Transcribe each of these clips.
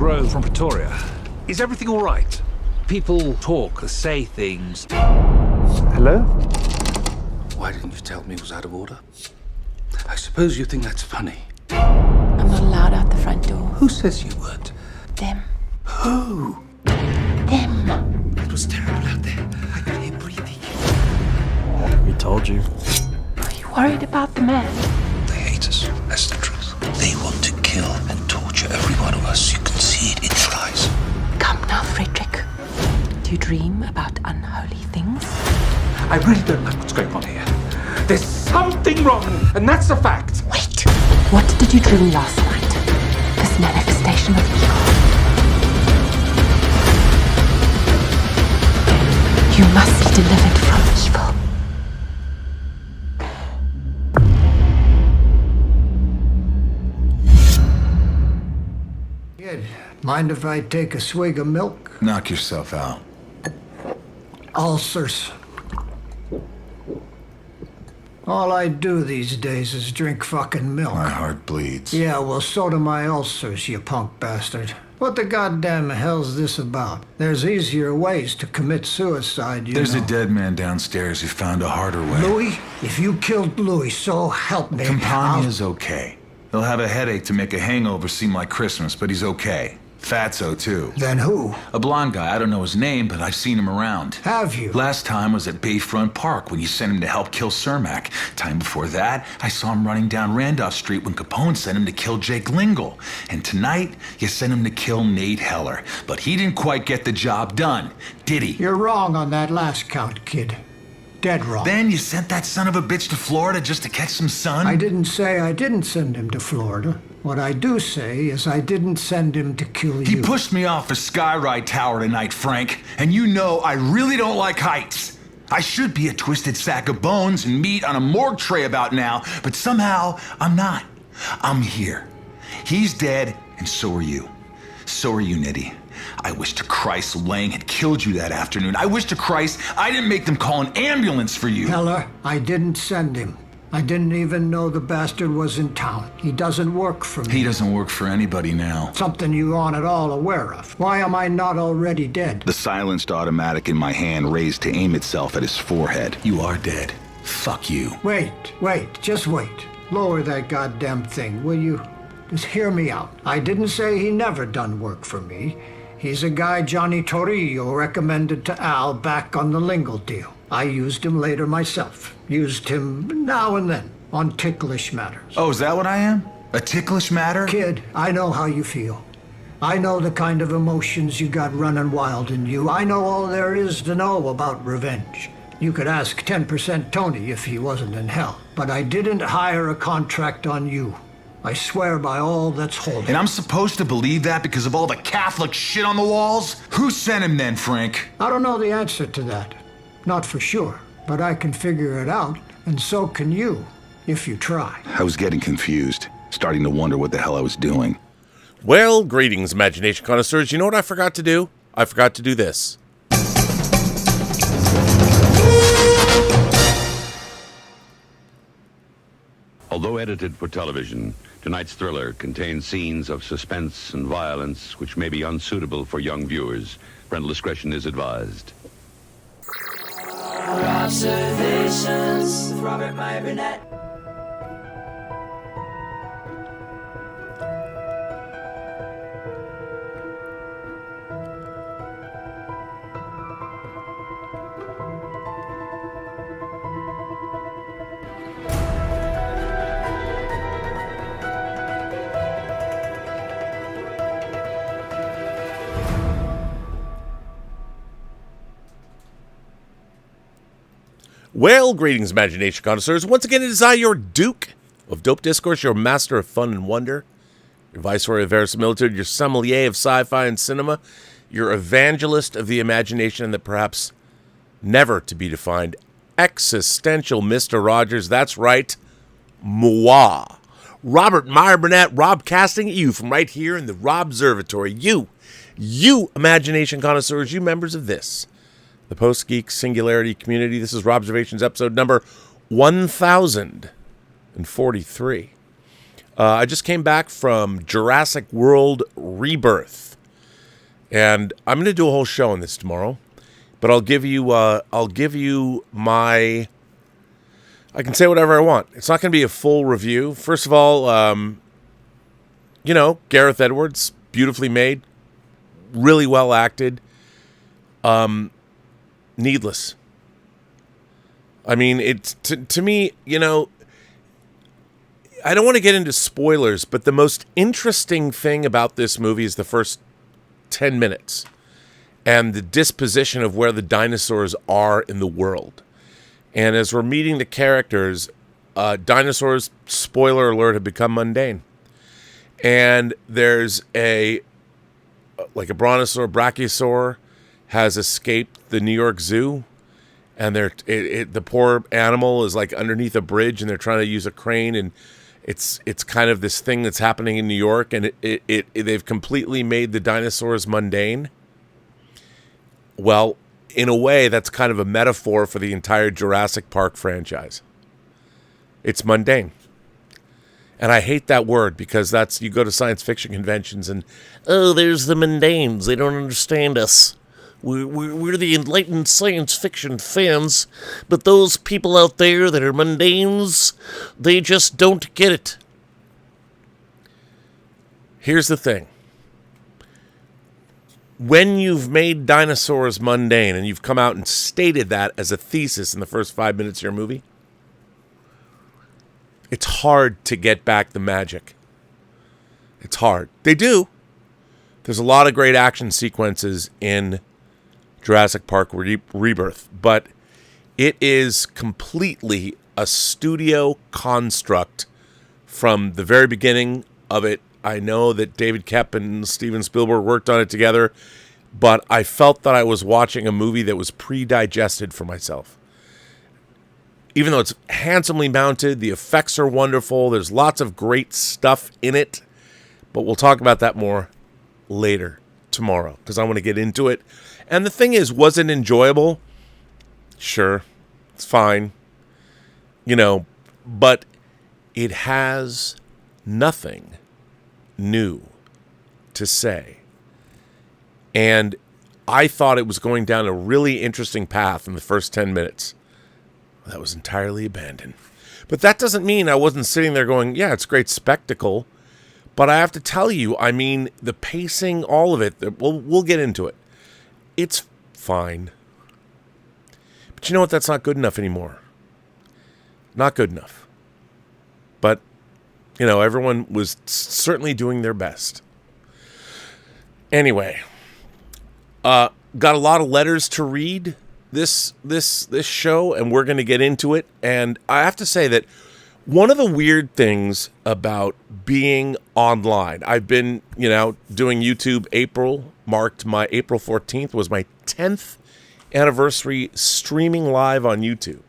Grove from Pretoria. Is everything all right? People talk, say things. Hello? Why didn't you tell me it was out of order? I suppose you think that's funny. I'm not allowed out the front door. Who says you weren't? Them. Who? Them. It was terrible out there. I could hear breathing. We told you. Are you worried about the man? They hate us. That's the truth. They want to kill and torture every one of us. You can see it in their eyes. Come now, Frederick. Do you dream about unholy things? I really don't like what's going on here. There's something wrong, and that's a fact. Wait. What did you dream last night? This manifestation of evil. You must be delivered from evil. Kid, mind if I take a swig of milk? Knock yourself out. Ulcers. All I do these days is drink fucking milk. My heart bleeds. Yeah, well, so do my ulcers, you punk bastard. What the goddamn hell's this about? There's easier ways to commit suicide, you There's know. a dead man downstairs who found a harder way. Louis? If you killed Louis, so help me. Campagna's okay. He'll have a headache to make a hangover seem like Christmas, but he's okay. Fatso, too. Then who? A blonde guy, I don't know his name, but I've seen him around. Have you? Last time was at Bayfront Park when you sent him to help kill Cermak. Time before that, I saw him running down Randolph Street when Capone sent him to kill Jake Lingle. And tonight, you sent him to kill Nate Heller. But he didn't quite get the job done, did he? You're wrong on that last count, kid. Dead wrong. Then you sent that son of a bitch to Florida just to catch some sun? I didn't say I didn't send him to Florida. What I do say is I didn't send him to kill you. He pushed me off a skyride tower tonight, Frank. And you know I really don't like heights. I should be a twisted sack of bones and meat on a morgue tray about now, but somehow I'm not. I'm here. He's dead, and so are you. So are you, Nitty. I wish to Christ Lang had killed you that afternoon. I wish to Christ I didn't make them call an ambulance for you. Heller, I didn't send him. I didn't even know the bastard was in town. He doesn't work for me. He doesn't work for anybody now. Something you aren't at all aware of. Why am I not already dead? The silenced automatic in my hand raised to aim itself at his forehead. You are dead. Fuck you. Wait, just wait. Lower that goddamn thing, will you? Just hear me out. I didn't say he never done work for me. He's a guy Johnny Torrio recommended to Al back on the Lingle deal. I used him later myself. Used him now and then on ticklish matters. Oh, is that what I am? A ticklish matter? Kid, I know how you feel. I know the kind of emotions you got running wild in you. I know all there is to know about revenge. You could ask 10% Tony if he wasn't in hell. But I didn't hire a contract on you. I swear by all that's holy. And I'm supposed to believe that because of all the Catholic shit on the walls? Who sent him then, Frank? I don't know the answer to that. Not for sure. But I can figure it out, and so can you, if you try. I was getting confused, starting to wonder what the hell I was doing. Well, greetings, imagination connoisseurs. You know what I forgot to do? I forgot to do this. Although edited for television, tonight's thriller contains scenes of suspense and violence which may be unsuitable for young viewers. Parental discretion is advised. Observations with Robert My Burnett. Well, greetings, imagination connoisseurs. Once again, it is I, your Duke of Dope Discourse, your master of fun and wonder, your viceroy of verisimilitude, your sommelier of sci-fi and cinema, your evangelist of the imagination and the perhaps never to be defined existential Mr. Rogers. That's right, moi. Robert Meyer Burnett, Rob casting at you from right here in the Rob Observatory. You imagination connoisseurs, you members of this, the Post-Geek Singularity community. This is Rob's Observations episode number 1043. I just came back from Jurassic World Rebirth, and I'm going to do a whole show on this tomorrow. But I'll give you my. I can say whatever I want. It's not going to be a full review. First of all, Gareth Edwards, beautifully made, really well acted. Needless. I mean, it's to me, I don't want to get into spoilers, but the most interesting thing about this movie is the first 10 minutes and the disposition of where the dinosaurs are in the world. And as we're meeting the characters, dinosaurs, spoiler alert, have become mundane. And there's a brachiosaur has escaped the New York Zoo, and the poor animal is like underneath a bridge, and they're trying to use a crane, and it's kind of this thing that's happening in New York, and they've completely made the dinosaurs mundane. Well, in a way, that's kind of a metaphor for the entire Jurassic Park franchise. It's mundane. And I hate that word because you go to science fiction conventions and, there's the mundanes. They don't understand us. We're the enlightened science fiction fans, but those people out there that are mundanes, they just don't get it. Here's the thing. When you've made dinosaurs mundane and you've come out and stated that as a thesis in the first 5 minutes of your movie, it's hard to get back the magic. It's hard. They do. There's a lot of great action sequences in Jurassic Park Rebirth, but it is completely a studio construct from the very beginning of it. I know that David Koepp and Steven Spielberg worked on it together, but I felt that I was watching a movie that was pre-digested for myself. Even though it's handsomely mounted, the effects are wonderful, there's lots of great stuff in it, but we'll talk about that more later tomorrow, because I want to get into it. And the thing is, was it enjoyable? Sure, it's fine. But it has nothing new to say. And I thought it was going down a really interesting path in the first 10 minutes. That was entirely abandoned. But that doesn't mean I wasn't sitting there going, yeah, it's great spectacle. But I have to tell you, I mean, the pacing, all of it, we'll get into it. It's fine. But you know what? That's not good enough anymore. Not good enough. But, everyone was certainly doing their best. Anyway, got a lot of letters to read this show, and we're going to get into it. And I have to say that one of the weird things about being online, I've been, doing YouTube. April 14th was my 10th anniversary streaming live on YouTube,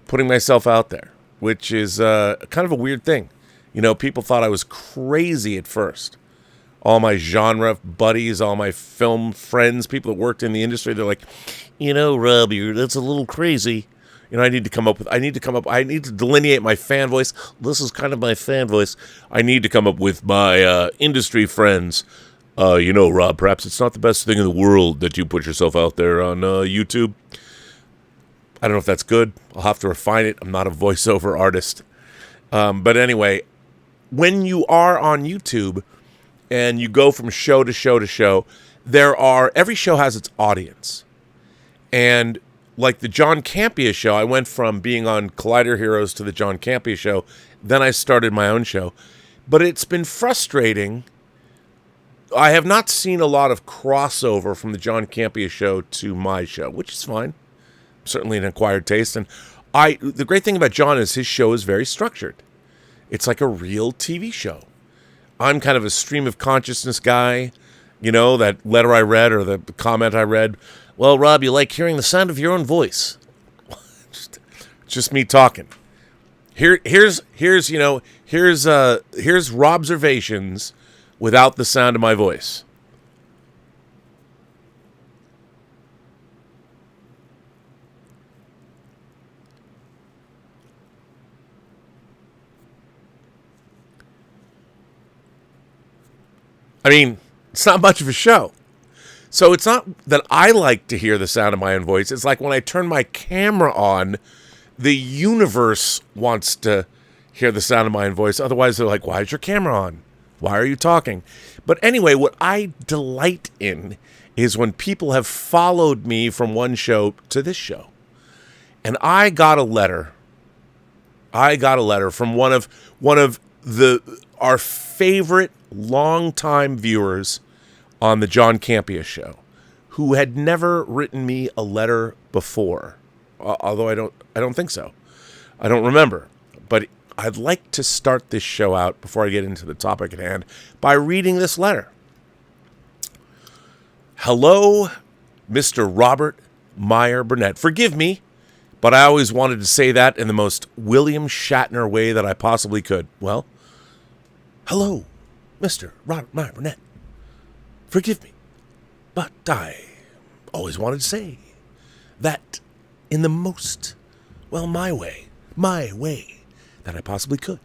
putting myself out there, which is kind of a weird thing. People thought I was crazy at first. All my genre buddies, all my film friends, people that worked in the industry, they're like, Rob, that's a little crazy. I need to delineate my fan voice. This is kind of my fan voice. I need to come up with my industry friends. Rob, perhaps it's not the best thing in the world that you put yourself out there on YouTube. I don't know if that's good. I'll have to refine it. I'm not a voiceover artist. But anyway, when you are on YouTube and you go from show to show to show, every show has its audience. And like the John Campea show, I went from being on Collider Heroes to the John Campea show. Then I started my own show. But it's been frustrating. I have not seen a lot of crossover from the John Campea show to my show, which is fine. Certainly an acquired taste. And the great thing about John is his show is very structured. It's like a real TV show. I'm kind of a stream of consciousness guy. That letter I read or the comment I read. Well, Rob, you like hearing the sound of your own voice. just me talking. Here's Robservations without the sound of my voice. I mean, it's not much of a show. So it's not that I like to hear the sound of my own voice. It's like when I turn my camera on, the universe wants to hear the sound of my own voice. Otherwise, they're like, why is your camera on? Why are you talking? But anyway, what I delight in is when people have followed me from one show to this show. And I got a letter. From one of our favorite longtime viewers on the John Campea show, who had never written me a letter before. Although I don't think so. I don't remember. But I'd like to start this show out, before I get into the topic at hand, by reading this letter. Hello, Mr. Robert Meyer Burnett. Forgive me, but I always wanted to say that in the most William Shatner way that I possibly could. Well, hello, Mr. Robert Meyer Burnett. Forgive me, but I always wanted to say that in the most, well, my way that I possibly could.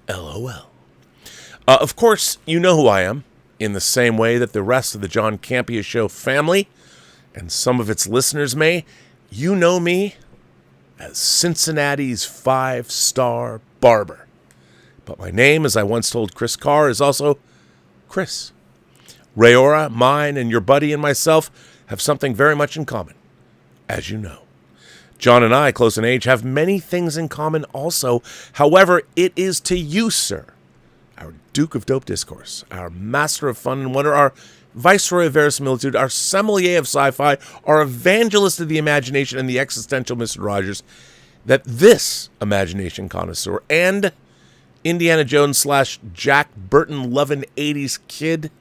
LOL. Of course, you know who I am, in the same way that the rest of the John Campea Show family and some of its listeners may. You know me as Cincinnati's 5-star barber. But my name, as I once told Chris Carr, is also Chris. Rayora, mine, and your buddy and myself have something very much in common, as you know. John and I, close in age, have many things in common also. However, it is to you, sir, our Duke of Dope Discourse, our Master of Fun and Wonder, our Viceroy of Verisimilitude, our Sommelier of Sci-Fi, our Evangelist of the Imagination, and the Existential Mr. Rogers, that this imagination connoisseur and Indiana Jones / Jack Burton loving 80s kid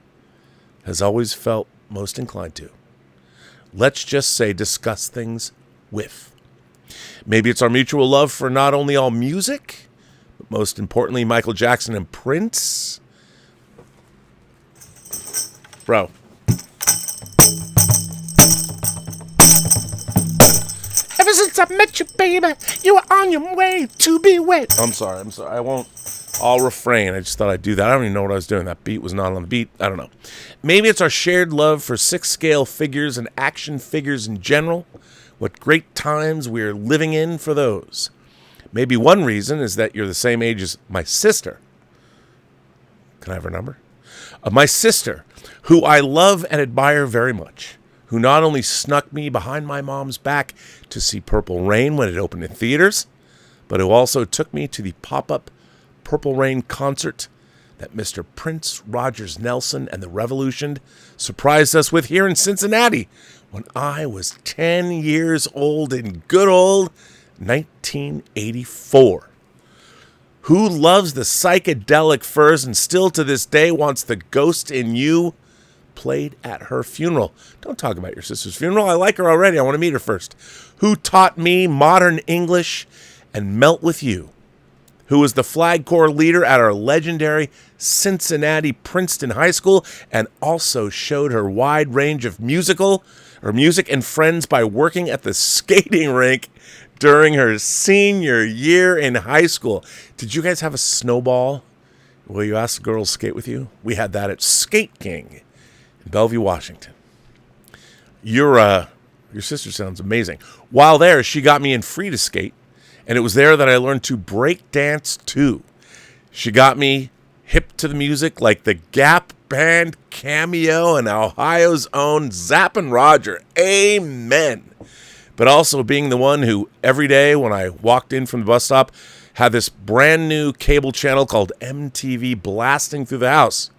has always felt most inclined to. Let's just say discuss things with. Maybe it's our mutual love for not only all music, but most importantly, Michael Jackson and Prince. Bro. Ever since I met you, baby, you were on your way to be wet. I'm sorry. I won't. I'll refrain. I just thought I'd do that. I don't even know what I was doing. That beat was not on the beat. I don't know. Maybe it's our shared love for 6-scale figures and action figures in general. What great times we're living in for those. Maybe one reason is that you're the same age as my sister. Can I have her number? My sister, who I love and admire very much, who not only snuck me behind my mom's back to see Purple Rain when it opened in theaters, but who also took me to the pop-up Purple Rain concert that Mr. Prince Rogers Nelson and the Revolution surprised us with here in Cincinnati when I was 10 years old in good old 1984. Who loves the psychedelic furs and still to this day wants the Ghost in You played at her funeral? Don't talk about your sister's funeral. I like her already. I want to meet her first. Who taught me modern English and Melt With You? Who was the flag corps leader at our legendary Cincinnati Princeton High School and also showed her wide range of music and friends by working at the skating rink during her senior year in high school. Did you guys have a snowball where you asked girls to skate with you? We had that at Skate King in Bellevue, Washington. Your sister sounds amazing. While there, she got me in free to skate. And it was there that I learned to break dance too. She got me hip to the music like the Gap Band Cameo and Ohio's own Zappin' Roger. Amen. But also being the one who every day when I walked in from the bus stop had this brand new cable channel called MTV blasting through the house.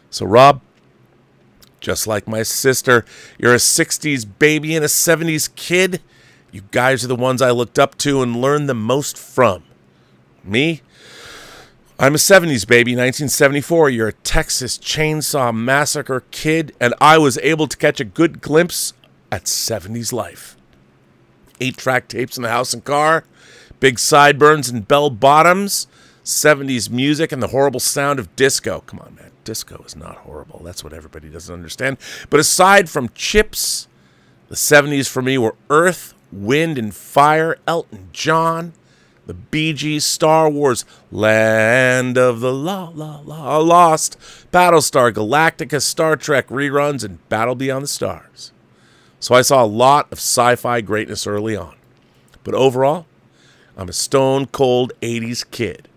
So Rob, just like my sister, you're a 60s baby and a 70s kid. You guys are the ones I looked up to and learned the most from. Me? I'm a 70s baby, 1974. You're a Texas Chainsaw Massacre kid, and I was able to catch a good glimpse at 70s life. 8-track tapes in the house and car, big sideburns and bell bottoms, 70s music and the horrible sound of disco. Come on, man. Disco is not horrible. That's what everybody doesn't understand. But aside from Chips, the 70s for me were Earth, Wind and Fire, Elton John, the Bee Gees, Star Wars, Land of the Lost, Battlestar Galactica, Star Trek reruns, and Battle Beyond the Stars. So I saw a lot of sci-fi greatness early on. But overall, I'm a stone-cold 80s kid.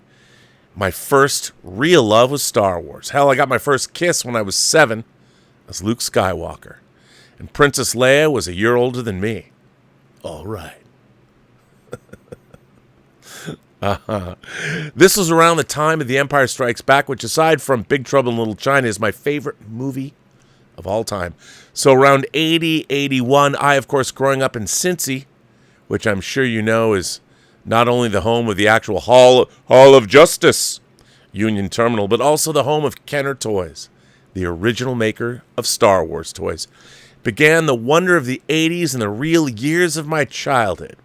My first real love was Star Wars. Hell, I got my first kiss when I was 7 as Luke Skywalker. And Princess Leia was a year older than me. All right. This was around the time of The Empire Strikes Back, which aside from Big Trouble in Little China is my favorite movie of all time. So around 80, 81, I, of course, growing up in Cincy, which I'm sure you know is not only the home of the actual Hall of Justice, Union Terminal, but also the home of Kenner Toys, the original maker of Star Wars toys. Began the wonder of the 80s and the real years of my childhood.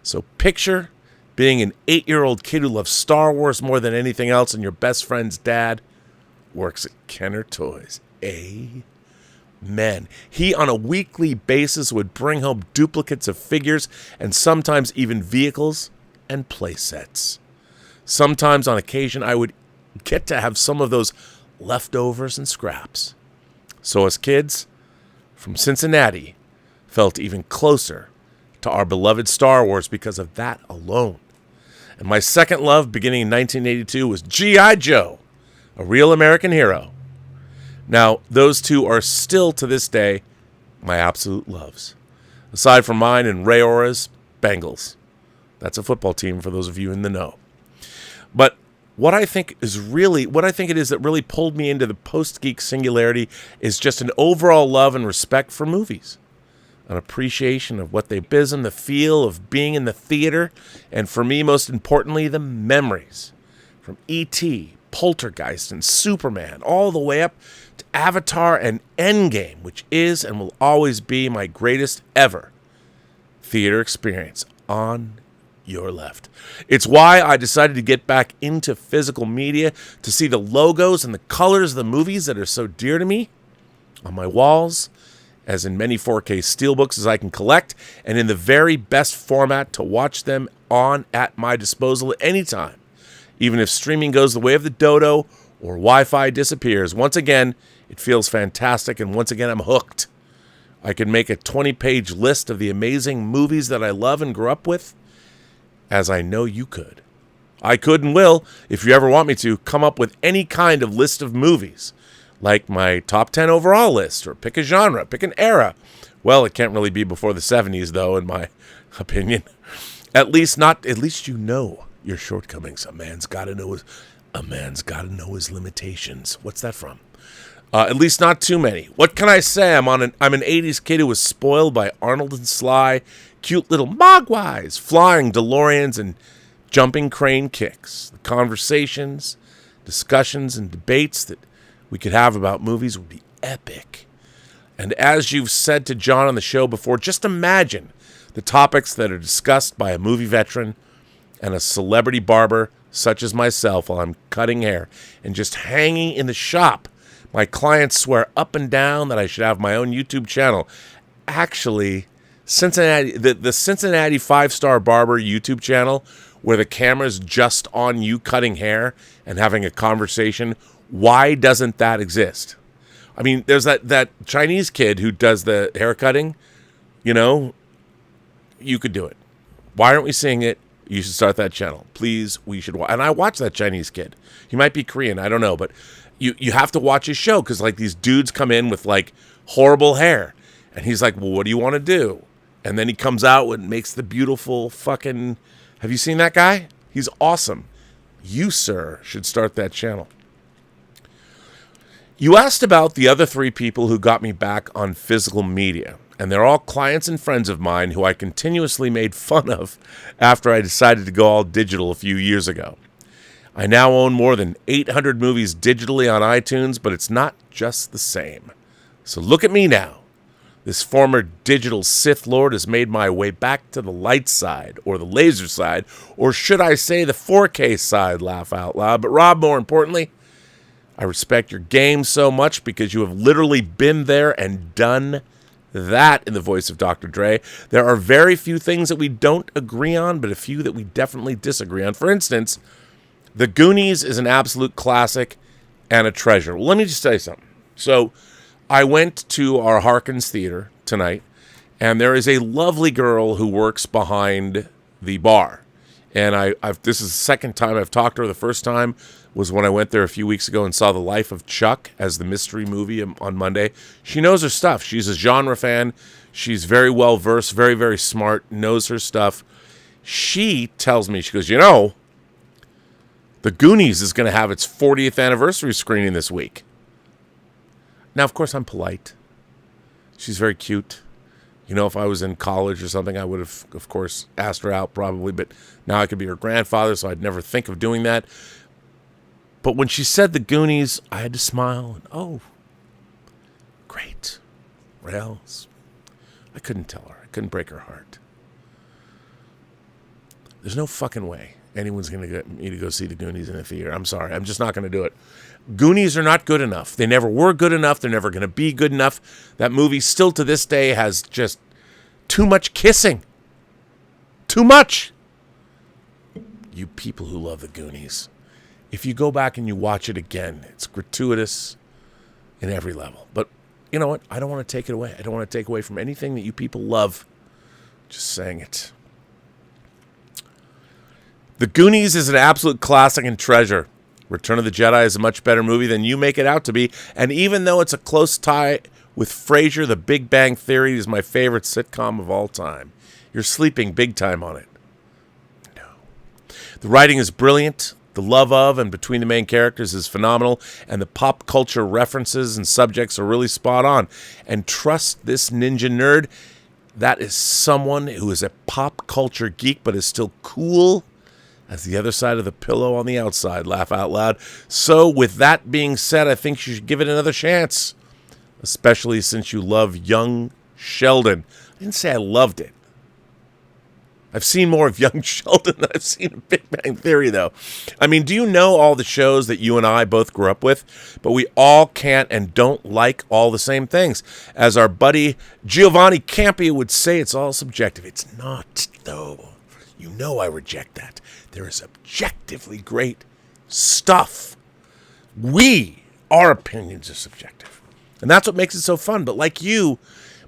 So picture being an 8-year-old kid who loves Star Wars more than anything else, and your best friend's dad works at Kenner Toys. Amen. He, on a weekly basis, would bring home duplicates of figures and sometimes even vehicles and play sets. Sometimes, on occasion, I would get to have some of those leftovers and scraps. So as kids from Cincinnati felt even closer to our beloved Star Wars because of that alone. And my second love, beginning in 1982, was G.I. Joe, a real American hero. Now, those two are still, to this day, my absolute loves. Aside from mine and Ray Ora's Bengals. That's a football team for those of you in the know. But what I think it is that really pulled me into the Post-Geek singularity is just an overall love and respect for movies. An appreciation of what they bism, the feel of being in the theater, and for me, most importantly, the memories. From E.T., Poltergeist, and Superman, all the way up to Avatar and Endgame, which is and will always be my greatest ever theater experience on your left. It's why I decided to get back into physical media, to see the logos and the colors of the movies that are so dear to me on my walls, as in many 4K steelbooks as I can collect, and in the very best format to watch them on at my disposal at any time. Even if streaming goes the way of the dodo or Wi-Fi disappears, once again, it feels fantastic, and once again, I'm hooked. I can make a 20-page list of the amazing movies that I love and grew up with, as I know you could. I could and will, if you ever want me to, come up with any kind of list of movies, like my top 10 overall list, or pick a genre, pick an era. Well, it can't really be before the 70s, though, in my opinion. At least you know your shortcomings. A man's got to know his limitations. What's that from? At least not too many. What can I say? I'm an 80s kid who was spoiled by Arnold and Sly, cute little mogwais, flying DeLoreans, and jumping crane kicks. The conversations, discussions, and debates that we could have about movies would be epic. And as you've said to John on the show before, just imagine the topics that are discussed by a movie veteran and a celebrity barber such as myself while I'm cutting hair and just hanging in the shop. My clients swear up and down that I should have my own YouTube channel. Actually, the Cincinnati 5-Star Barber YouTube channel, where the camera's just on you cutting hair and having a conversation, why doesn't that exist? I mean, there's that Chinese kid who does the hair cutting. You know, you could do it. Why aren't we seeing it? You should start that channel. Please, we should watch. And I watch that Chinese kid. He might be Korean, I don't know, but you have to watch his show, because like these dudes come in with like horrible hair. And he's like, well, what do you want to do? And then he comes out and makes the beautiful fucking... Have you seen that guy? He's awesome. You, sir, should start that channel. You asked about the other 3 people who got me back on physical media, and they're all clients and friends of mine who I continuously made fun of after I decided to go all digital a few years ago. I now own more than 800 movies digitally on iTunes, but it's not just the same. So look at me now. This former digital Sith Lord has made my way back to the light side, or the laser side, or should I say the 4K side, laugh out loud. But Rob, more importantly, I respect your game so much because you have literally been there and done That, in the voice of Dr. Dre, there are very few things that we don't agree on, but a few that we definitely disagree on. For instance, The Goonies is an absolute classic and a treasure. Well, let me just tell you something. So I went to our Harkins Theater tonight, and there is a lovely girl who works behind the bar. And this is the second time I've talked to her. The first time was when I went there a few weeks ago and saw The Life of Chuck as the mystery movie on Monday. She knows her stuff. She's a genre fan. She's very well versed, very, very smart, knows her stuff. She tells me, she goes, The Goonies is going to have its 40th anniversary screening this week. Now, of course, I'm polite. She's very cute. If I was in college or something, I would have, of course, asked her out probably, but now I could be her grandfather, so I'd never think of doing that. But when she said The Goonies, I had to smile. And, oh, great. Well, I couldn't tell her. I couldn't break her heart. There's no fucking way anyone's going to get me to go see The Goonies in a theater. I'm sorry. I'm just not going to do it. Goonies are not good enough. They never were good enough. They're never going to be good enough. That movie still to this day has just too much kissing. Too much. You people who love The Goonies, if you go back and you watch it again, it's gratuitous in every level. But you know what? I don't want to take it away. I don't want to take away from anything that you people love. Just saying it. The Goonies is an absolute classic and treasure. Return of the Jedi is a much better movie than you make it out to be. And even though it's a close tie with Frasier, The Big Bang Theory is my favorite sitcom of all time. You're sleeping big time on it. No. The writing is brilliant. The love of and between the main characters is phenomenal. And the pop culture references and subjects are really spot on. And trust this ninja nerd, that is someone who is a pop culture geek but is still cool as the other side of the pillow on the outside. Laugh out loud. So with that being said, I think you should give it another chance, especially since you love young Sheldon. I didn't say I loved it. I've seen more of Young Sheldon than I've seen of Big Bang Theory, though. I mean, do you know all the shows that you and I both grew up with? But we all can't and don't like all the same things. As our buddy Giovanni Campi would say, it's all subjective. It's not, though. You know I reject that. There is objectively great stuff. Our opinions are subjective. And that's what makes it so fun. But like you,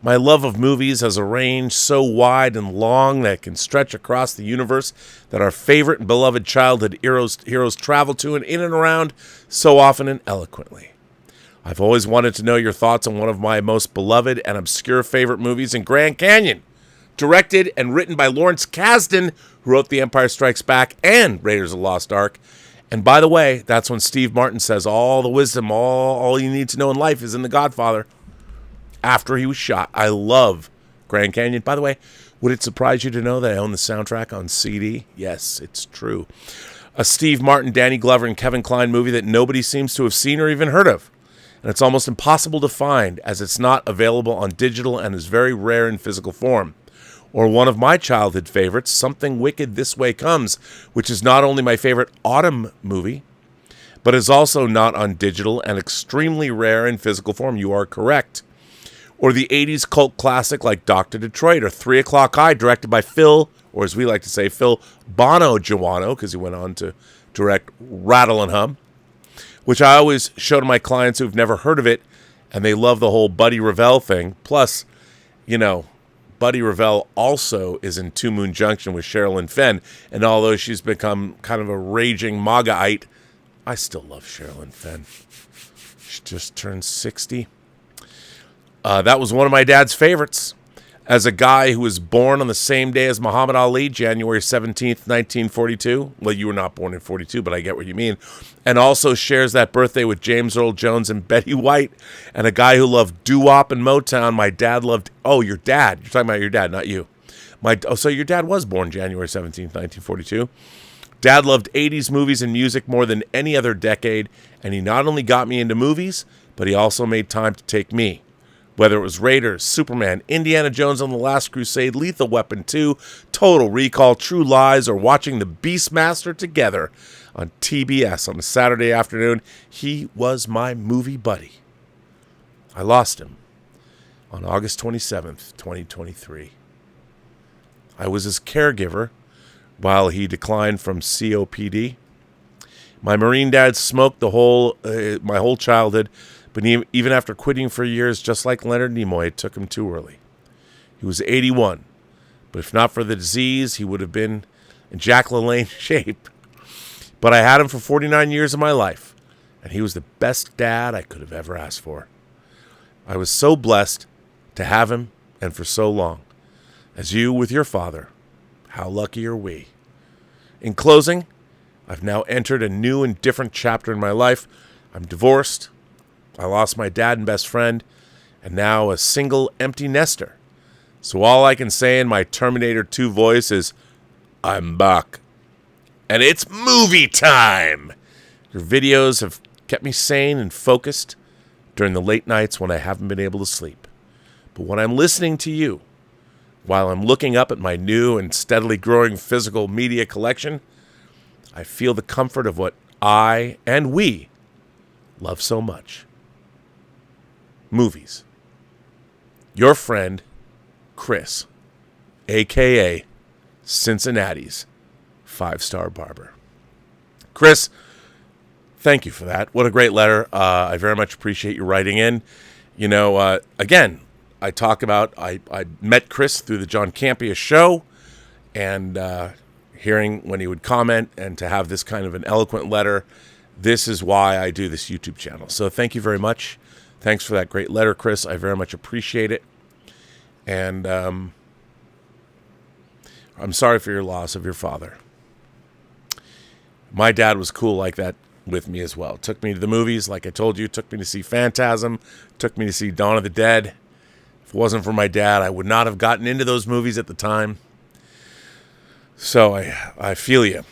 my love of movies has a range so wide and long that it can stretch across the universe that our favorite and beloved childhood heroes travel to and in and around so often and eloquently. I've always wanted to know your thoughts on one of my most beloved and obscure favorite movies in Grand Canyon. Directed and written by Lawrence Kasdan, who wrote The Empire Strikes Back and Raiders of the Lost Ark. And by the way, that's when Steve Martin says all the wisdom, all you need to know in life is in The Godfather. After he was shot. I love Grand Canyon. By the way, would it surprise you to know that I own the soundtrack on CD? Yes, it's true. A Steve Martin, Danny Glover, and Kevin Kline movie that nobody seems to have seen or even heard of. And it's almost impossible to find as it's not available on digital and is very rare in physical form. Or one of my childhood favorites, Something Wicked This Way Comes, which is not only my favorite autumn movie, but is also not on digital and extremely rare in physical form. You are correct. Or the 80s cult classic like Dr. Detroit or 3 O'Clock High, directed by Phil, or as we like to say, Phil Bono Giuano, because he went on to direct Rattle and Hum, which I always show to my clients who've never heard of it, and they love the whole Buddy Revell thing. Plus, Buddy Revell also is in Two Moon Junction with Sherilyn Fenn, and although she's become kind of a raging MAGAite, I still love Sherilyn Fenn. She just turned 60. That was one of my dad's favorites. As a guy who was born on the same day as Muhammad Ali, January 17th, 1942. Well, you were not born in 42, but I get what you mean. And also shares that birthday with James Earl Jones and Betty White. And a guy who loved doo-wop and Motown. My dad loved... Oh, your dad. You're talking about your dad, not you. So your dad was born January 17th, 1942. Dad loved 80s movies and music more than any other decade. And he not only got me into movies, but he also made time to take me. Whether it was Raiders, Superman, Indiana Jones and the Last Crusade, Lethal Weapon 2, Total Recall, True Lies, or watching The Beastmaster together on TBS on a Saturday afternoon, he was my movie buddy. I lost him on August 27th, 2023. I was his caregiver while he declined from COPD. My Marine dad smoked my whole childhood, but even after quitting for years, just like Leonard Nimoy, it took him too early. He was 81, but if not for the disease, he would have been in Jack LaLanne shape. But I had him for 49 years of my life, and he was the best dad I could have ever asked for. I was so blessed to have him, and for so long. As you with your father, how lucky are we? In closing, I've now entered a new and different chapter in my life. I'm divorced. I lost my dad and best friend, and now a single empty nester. So all I can say in my Terminator 2 voice is, I'm back. And it's movie time! Your videos have kept me sane and focused during the late nights when I haven't been able to sleep. But when I'm listening to you, while I'm looking up at my new and steadily growing physical media collection, I feel the comfort of what I and we love so much. Movies. Your friend, Chris, a.k.a. Cincinnati's 5-star barber. Chris, thank you for that. What a great letter. I very much appreciate you writing in. You know, again, I talk about, I met Chris through the John Campea show, and hearing when he would comment and to have this kind of an eloquent letter, this is why I do this YouTube channel. So thank you very much. Thanks for that great letter, Chris. I very much appreciate it. And I'm sorry for your loss of your father. My dad was cool like that with me as well. Took me to the movies, like I told you. Took me to see Phantasm. Took me to see Dawn of the Dead. If it wasn't for my dad, I would not have gotten into those movies at the time. So I feel you.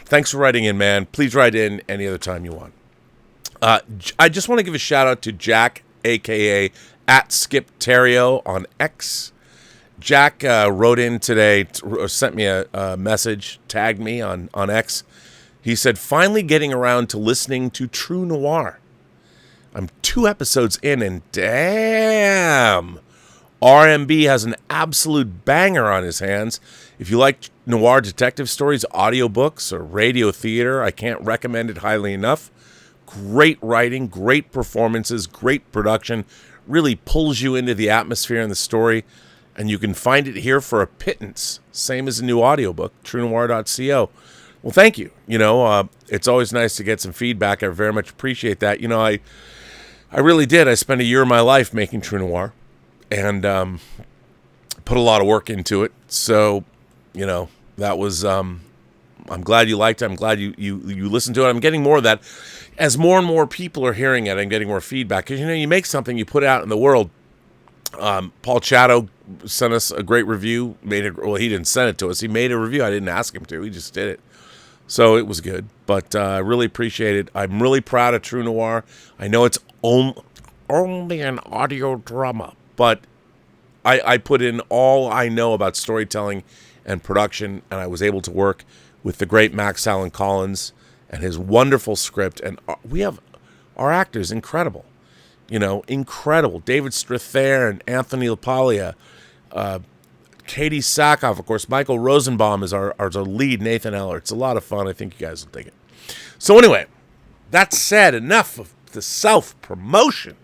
Thanks for writing in, man. Please write in any other time you want. I just want to give a shout out to Jack, a.k.a. @SkipTerrio on X. Jack wrote in today, or sent me a message, tagged me on X. He said, finally getting around to listening to True Noir. I'm 2 episodes in, and damn, RMB has an absolute banger on his hands. If you like noir detective stories, audiobooks, or radio theater, I can't recommend it highly enough. Great writing, great performances, great production. Really pulls you into the atmosphere and the story. And you can find it here for a pittance. Same as a new audiobook, truenoir.co. Well, thank you. You know, it's always nice to get some feedback. I very much appreciate that. You know, I really did. I spent a year of my life making True Noir. And put a lot of work into it. So, you know, that was... I'm glad you liked it. I'm glad you listened to it. I'm getting more of that. As more and more people are hearing it, I'm getting more feedback. Because, you know, you make something, you put it out in the world. Paul Chatto sent us a great review. Well, he didn't send it to us. He made a review. I didn't ask him to. He just did it. So it was good. But I really appreciate it. I'm really proud of True Noir. I know it's only an audio drama. But I put in all I know about storytelling and production. And I was able to work with the great Max Allan Collins and his wonderful script. And we have our actors, incredible. You know, incredible. David Strathairn and Anthony LaPaglia, Katie Sackhoff, of course. Michael Rosenbaum is our lead, Nathan Eller. It's a lot of fun. I think you guys will dig it. So anyway, that said, enough of the self-promotion.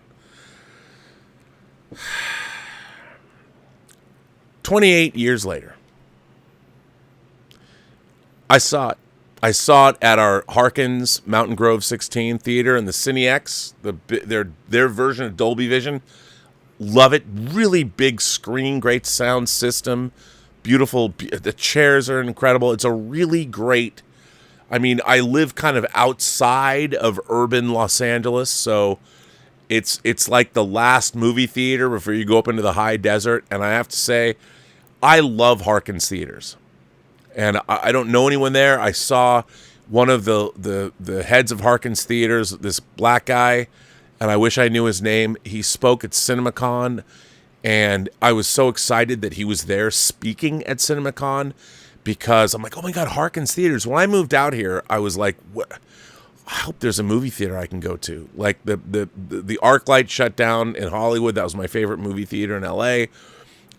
28 years later, I saw it. I saw it at our Harkins Mountain Grove 16 theater in the CineX, their version of Dolby Vision. Love it. Really big screen, great sound system, beautiful. The chairs are incredible. It's a really great. I mean, I live kind of outside of urban Los Angeles, so it's like the last movie theater before you go up into the high desert. And I have to say, I love Harkins theaters. And I don't know anyone there. I saw one of the heads of Harkins Theaters, this black guy, and I wish I knew his name. He spoke at CinemaCon, and I was so excited that he was there speaking at CinemaCon because I'm like, oh my God, Harkins Theaters. When I moved out here, I was like, what? I hope there's a movie theater I can go to. Like the ArcLight shut down in Hollywood. That was my favorite movie theater in LA.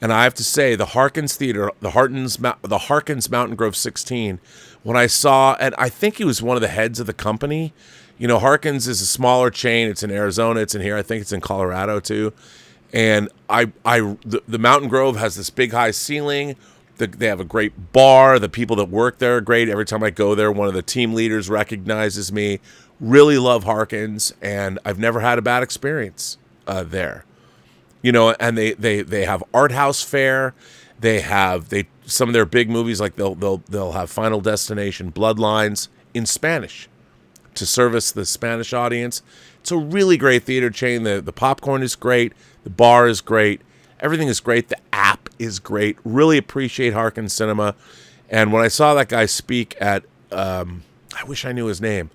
And I have to say, the Harkins Theater, the Harkins Mountain Grove 16, when I saw, and I think he was one of the heads of the company. You know, Harkins is a smaller chain. It's in Arizona. It's in here. I think it's in Colorado too. And the Mountain Grove has this big high ceiling. They have a great bar. The people that work there are great. Every time I go there, one of the team leaders recognizes me. Really love Harkins, and I've never had a bad experience there. You know, and they have art house fare. They have some of their big movies, like they'll have Final Destination, Bloodlines in Spanish to service the Spanish audience. It's a really great theater chain. The popcorn is great. The bar is great. Everything is great. The app is great. Really appreciate Harkins Cinema. And when I saw that guy speak at, I wish I knew his name.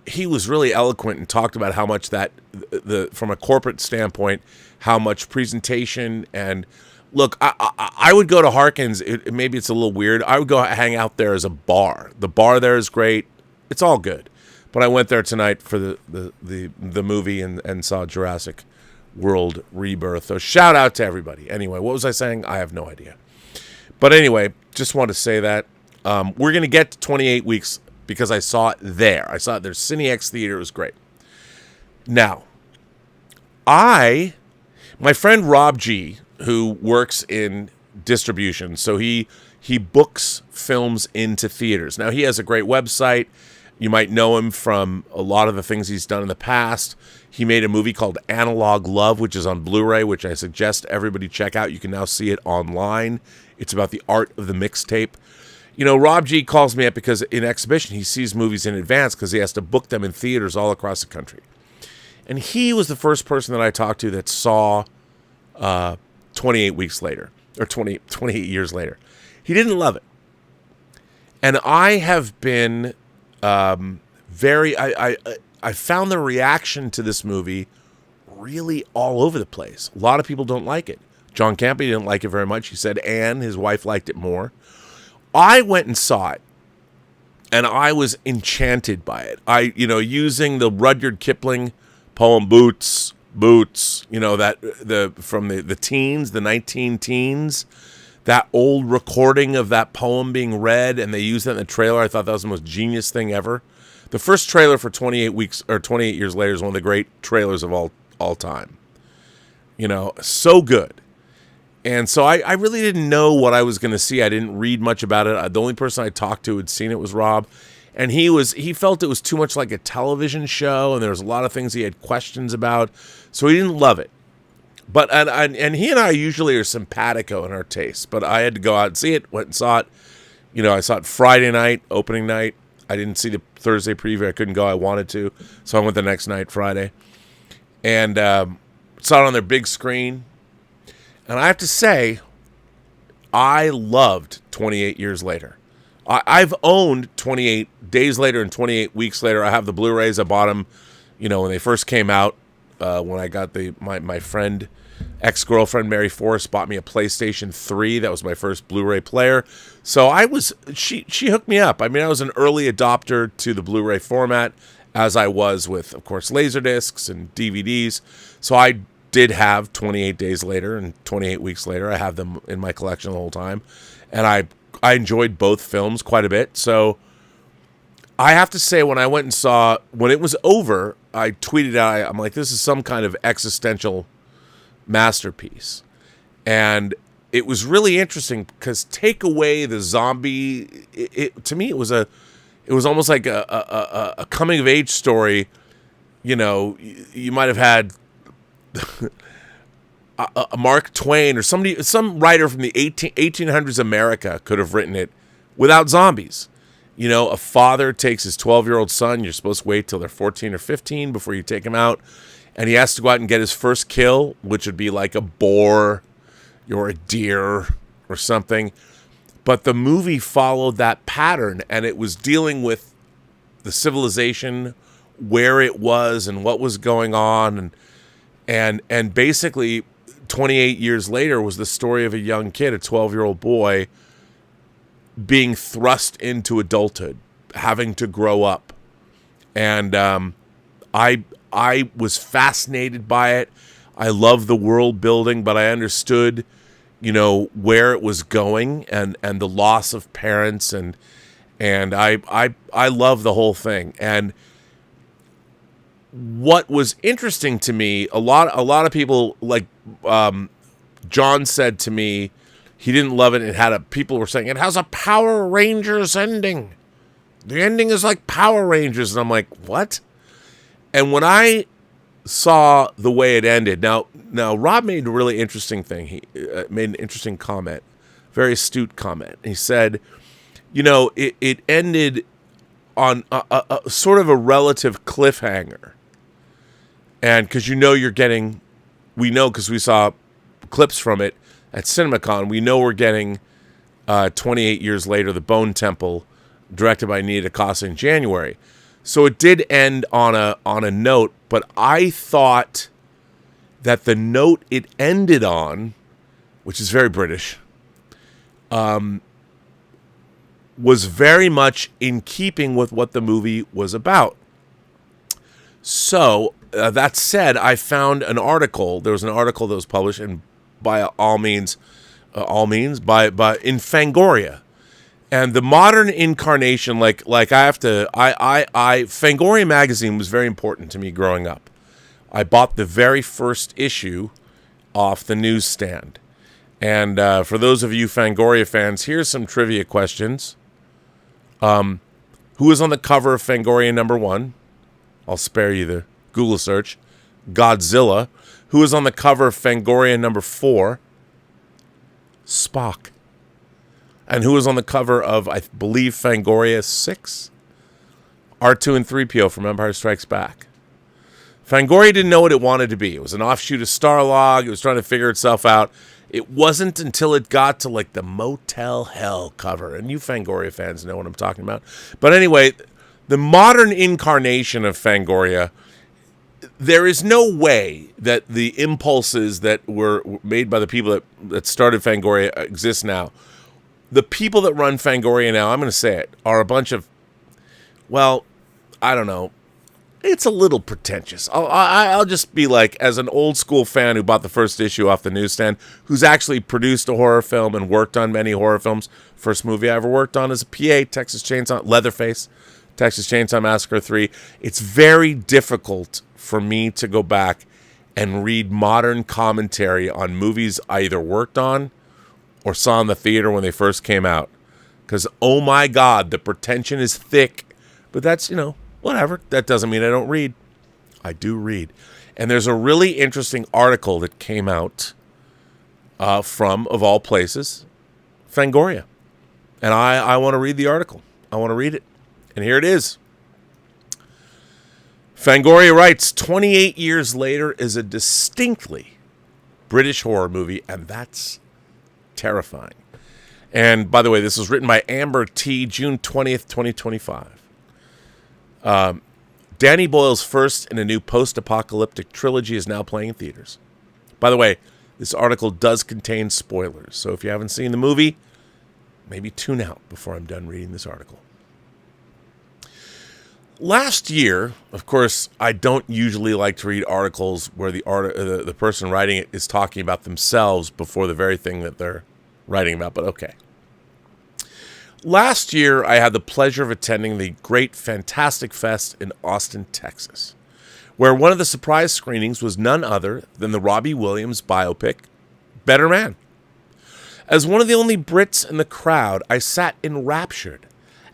He was really eloquent and talked about how much from a corporate standpoint, how much presentation and look, I would go to Harkins. Maybe it's a little weird. I would go hang out there as a bar. The bar there is great. It's all good. But I went there tonight for the movie and saw Jurassic World Rebirth. So shout out to everybody. Anyway, what was I saying? I have no idea. But anyway, just want to say that we're going to get to 28 weeks because I saw it there. I saw it there. CineX Theater. It was great. Now, my friend Rob G, who works in distribution, so he books films into theaters. Now, he has a great website. You might know him from a lot of the things he's done in the past. He made a movie called Analog Love, which is on Blu-ray, which I suggest everybody check out. You can now see it online. It's about the art of the mixtape. You know, Rob G calls me up because in exhibition, he sees movies in advance because he has to book them in theaters all across the country. And he was the first person that I talked to that saw 28 weeks later, or 28 years later. He didn't love it. And I have been I found the reaction to this movie really all over the place. A lot of people don't like it. John Campy didn't like it very much. He said Anne, his wife, liked it more. I went and saw it, and I was enchanted by it. Using the Rudyard Kipling poem Boots, from the teens, the 19 teens, that old recording of that poem being read, and they used that in the trailer. I thought that was the most genius thing ever. The first trailer for 28 years later is one of the great trailers of all time. You know, so good. And so I really didn't know what I was going to see. I didn't read much about it. The only person I talked to who had seen it was Rob. And he felt it was too much like a television show, and there was a lot of things he had questions about. So he didn't love it. But and he and I usually are simpatico in our tastes. But I had to go out and see it. Went and saw it. You know, I saw it Friday night, opening night. I didn't see the Thursday preview. I couldn't go. I wanted to. So I went the next night, Friday. And saw it on their big screen. And I have to say, I loved 28 Years Later. I've owned 28 Days Later and 28 Weeks Later. I have the Blu-rays. I bought them, when they first came out. When I got my friend, ex-girlfriend Mary Forrest bought me a PlayStation 3. That was my first Blu-ray player. So she hooked me up. I mean, I was an early adopter to the Blu-ray format, as I was with, of course, Laserdiscs and DVDs. So I did have 28 Days Later and 28 Weeks Later. I have them in my collection the whole time. And I enjoyed both films quite a bit. So I have to say, when it was over, I tweeted out, I'm like, this is some kind of existential masterpiece. And it was really interesting because take away the zombie, to me, it was almost like a coming of age story. You know, you might have had a Mark Twain or some writer from the 1800s America could have written it without zombies. You know, a father takes his 12-year-old son. You're supposed to wait till they're 14 or 15 before you take him out. And he has to go out and get his first kill, which would be like a boar or a deer or something. But the movie followed that pattern, and it was dealing with the civilization, where it was and what was going on. And basically, 28 years later was the story of a young kid, a 12-year-old boy, being thrust into adulthood having to grow up. And I was fascinated by it. I love the world building, but I understood, where it was going and the loss of parents and I love the whole thing. And what was interesting to me, a lot of people, like John said to me, he didn't love it. People were saying it has a Power Rangers ending. The ending is like Power Rangers, and I'm like, what? And when I saw the way it ended, now Rob made a really interesting thing. He made an interesting comment, very astute comment. He said, it ended on a sort of a relative cliffhanger. And because we know because we saw clips from it at CinemaCon, we know we're getting 28 years later, The Bone Temple, directed by Nia DaCosta in January. So it did end on a note, but I thought that the note it ended on, which is very British, was very much in keeping with what the movie was about. So, that said, I found an article. There was an article that was published, and by all means, in Fangoria. And the modern incarnation, Fangoria magazine was very important to me growing up. I bought the very first issue off the newsstand. And for those of you Fangoria fans, here's some trivia questions. Who is on the cover of Fangoria #1? I'll spare you the Google search. Godzilla. Who is on the cover of Fangoria #4? Spock. And who is on the cover of, I believe, Fangoria 6? R2 and 3PO from Empire Strikes Back. Fangoria didn't know what it wanted to be. It was an offshoot of Starlog. It was trying to figure itself out. It wasn't until it got to the Motel Hell cover. And you Fangoria fans know what I'm talking about. But anyway, the modern incarnation of Fangoria, there is no way that the impulses that were made by the people that started Fangoria exist now. The people that run Fangoria now, I'm going to say it, are a bunch of, well, I don't know. It's a little pretentious. I'll just be as an old school fan who bought the first issue off the newsstand, who's actually produced a horror film and worked on many horror films. First movie I ever worked on as a PA, Texas Chainsaw, Leatherface, Texas Chainsaw Massacre 3. It's very difficult for me to go back and read modern commentary on movies I either worked on or saw in the theater when they first came out. Because, oh my God, the pretension is thick. But that's, whatever. That doesn't mean I don't read. I do read. And there's a really interesting article that came out from, of all places, Fangoria. And I want to read the article. I want to read it. And here it is. Fangoria writes, 28 years later is a distinctly British horror movie, and that's terrifying. And by the way, this was written by Amber T, June 20th, 2025. Danny Boyle's first in a new post-apocalyptic trilogy is now playing in theaters. By the way, this article does contain spoilers, so if you haven't seen the movie, maybe tune out before I'm done reading this article. Last year, of course, I don't usually like to read articles where the person writing it is talking about themselves before the very thing that they're writing about, but okay. Last year, I had the pleasure of attending the Great Fantastic Fest in Austin, Texas, where one of the surprise screenings was none other than the Robbie Williams biopic, Better Man. As one of the only Brits in the crowd, I sat enraptured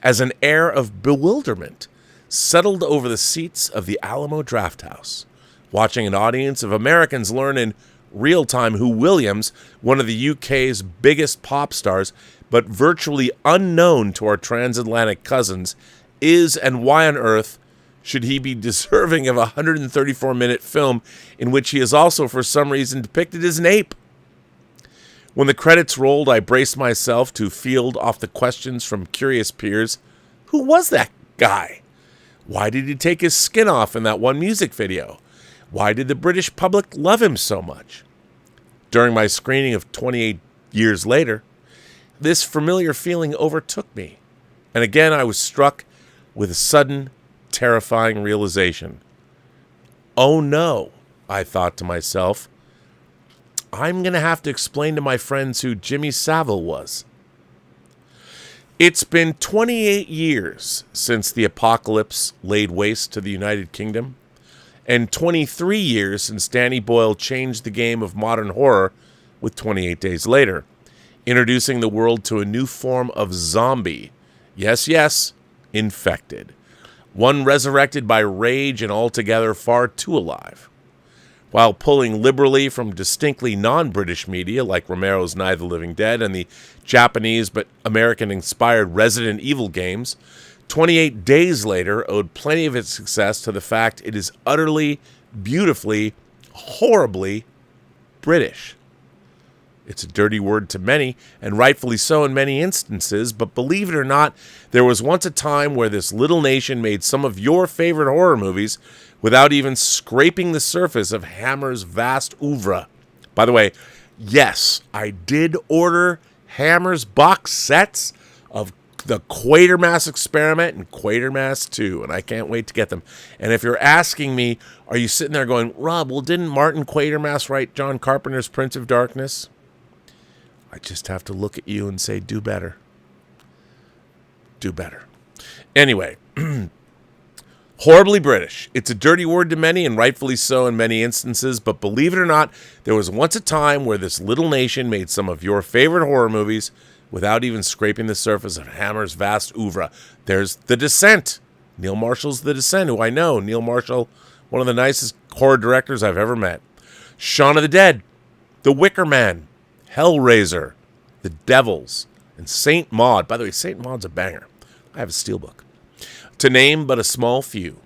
as an air of bewilderment settled over the seats of the Alamo Drafthouse, watching an audience of Americans learn in real time who Williams, one of the UK's biggest pop stars, but virtually unknown to our transatlantic cousins, is, and why on earth should he be deserving of a 134-minute film in which he is also, for some reason, depicted as an ape. When the credits rolled, I braced myself to field off the questions from curious peers. Who was that guy? Why did he take his skin off in that one music video? Why did the British public love him so much? During my screening of 28 years later, this familiar feeling overtook me. And again, I was struck with a sudden, terrifying realization. Oh no, I thought to myself. I'm going to have to explain to my friends who Jimmy Savile was. It's been 28 years since the apocalypse laid waste to the United Kingdom, and 23 years since Danny Boyle changed the game of modern horror with 28 Days Later, introducing the world to a new form of zombie. Yes, infected. One resurrected by rage and altogether far too alive. While pulling liberally from distinctly non-British media like Romero's Night of the Living Dead and the Japanese but American-inspired Resident Evil games, 28 Days Later owed plenty of its success to the fact it is utterly, beautifully, horribly British. It's a dirty word to many, and rightfully so in many instances, but believe it or not, there was once a time where this little nation made some of your favorite horror movies without even scraping the surface of Hammer's vast oeuvre. By the way, yes, I did order Hammer's box sets of the Quatermass Experiment and Quatermass 2, and I can't wait to get them. And if you're asking me, are you sitting there going, Rob, well, didn't Martin Quatermass write John Carpenter's Prince of Darkness? I just have to look at you and say, do better. Do better. Anyway, horribly British. It's a dirty word to many, and rightfully so in many instances, but believe it or not, there was once a time where this little nation made some of your favorite horror movies without even scraping the surface of Hammer's vast oeuvre. There's The Descent. Neil Marshall's The Descent, who I know. Neil Marshall, one of the nicest horror directors I've ever met. Shaun of the Dead, The Wicker Man, Hellraiser, The Devils, and Saint Maud. By the way, Saint Maud's a banger. I have a steelbook. To name but a small few.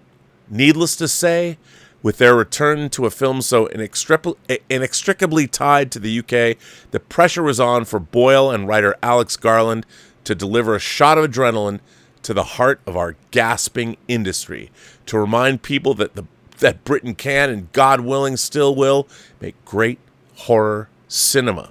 Needless to say, with their return to a film so inextricably tied to the UK, the pressure was on for Boyle and writer Alex Garland to deliver a shot of adrenaline to the heart of our gasping industry, to remind people that Britain can, and God willing still will, make great horror cinema.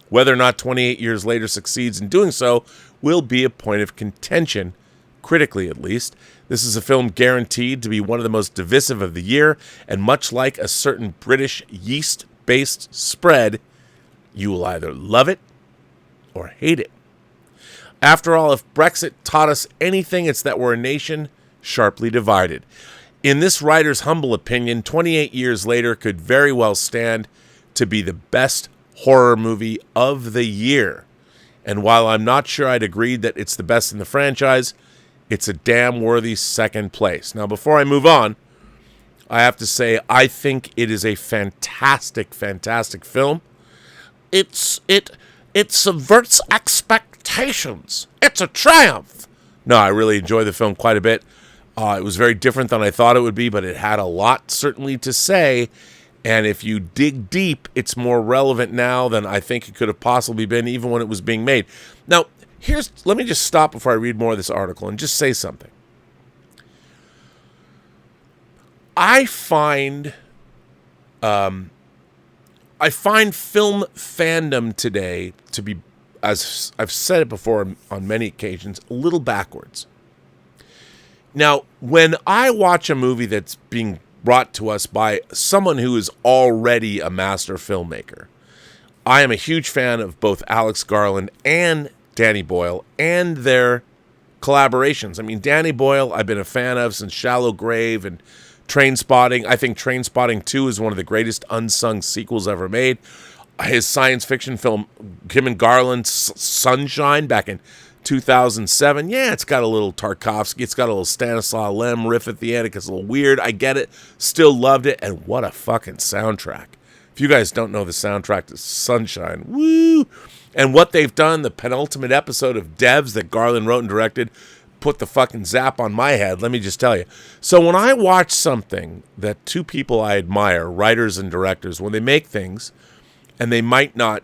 Whether or not 28 years later succeeds in doing so will be a point of contention, critically at least. This is a film guaranteed to be one of the most divisive of the year, and much like a certain British yeast-based spread, you will either love it or hate it. After all, if Brexit taught us anything, it's that we're a nation sharply divided. In this writer's humble opinion, 28 years later could very well stand to be the best horror movie of the year. And while I'm not sure I'd agree that it's the best in the franchise, it's a damn worthy second place. Now, before I move on, I have to say I think it is a fantastic, fantastic film. It subverts expectations. It's a triumph. No, I really enjoyed the film quite a bit. It was very different than I thought it would be, but it had a lot certainly to say. And if you dig deep, it's more relevant now than I think it could have possibly been, even when it was being made. Now, let me just stop before I read more of this article and just say something. I find film fandom today to be, as I've said it before on many occasions, a little backwards. Now, when I watch a movie that's being brought to us by someone who is already a master filmmaker, I am a huge fan of both Alex Garland and Danny Boyle and their collaborations. I mean, Danny Boyle I've been a fan of since Shallow Grave and Trainspotting. I think Trainspotting 2 is one of the greatest unsung sequels ever made. His science fiction film, him and Garland's Sunshine back in 2007. Yeah, it's got a little Tarkovsky. It's got a little Stanislaw Lem riff at the end. It gets a little weird. I get it. Still loved it. And what a fucking soundtrack. If you guys don't know the soundtrack to Sunshine, woo! And what they've done, the penultimate episode of Devs that Garland wrote and directed, put the fucking zap on my head, let me just tell you. So when I watch something that two people I admire, writers and directors, when they make things, and they might not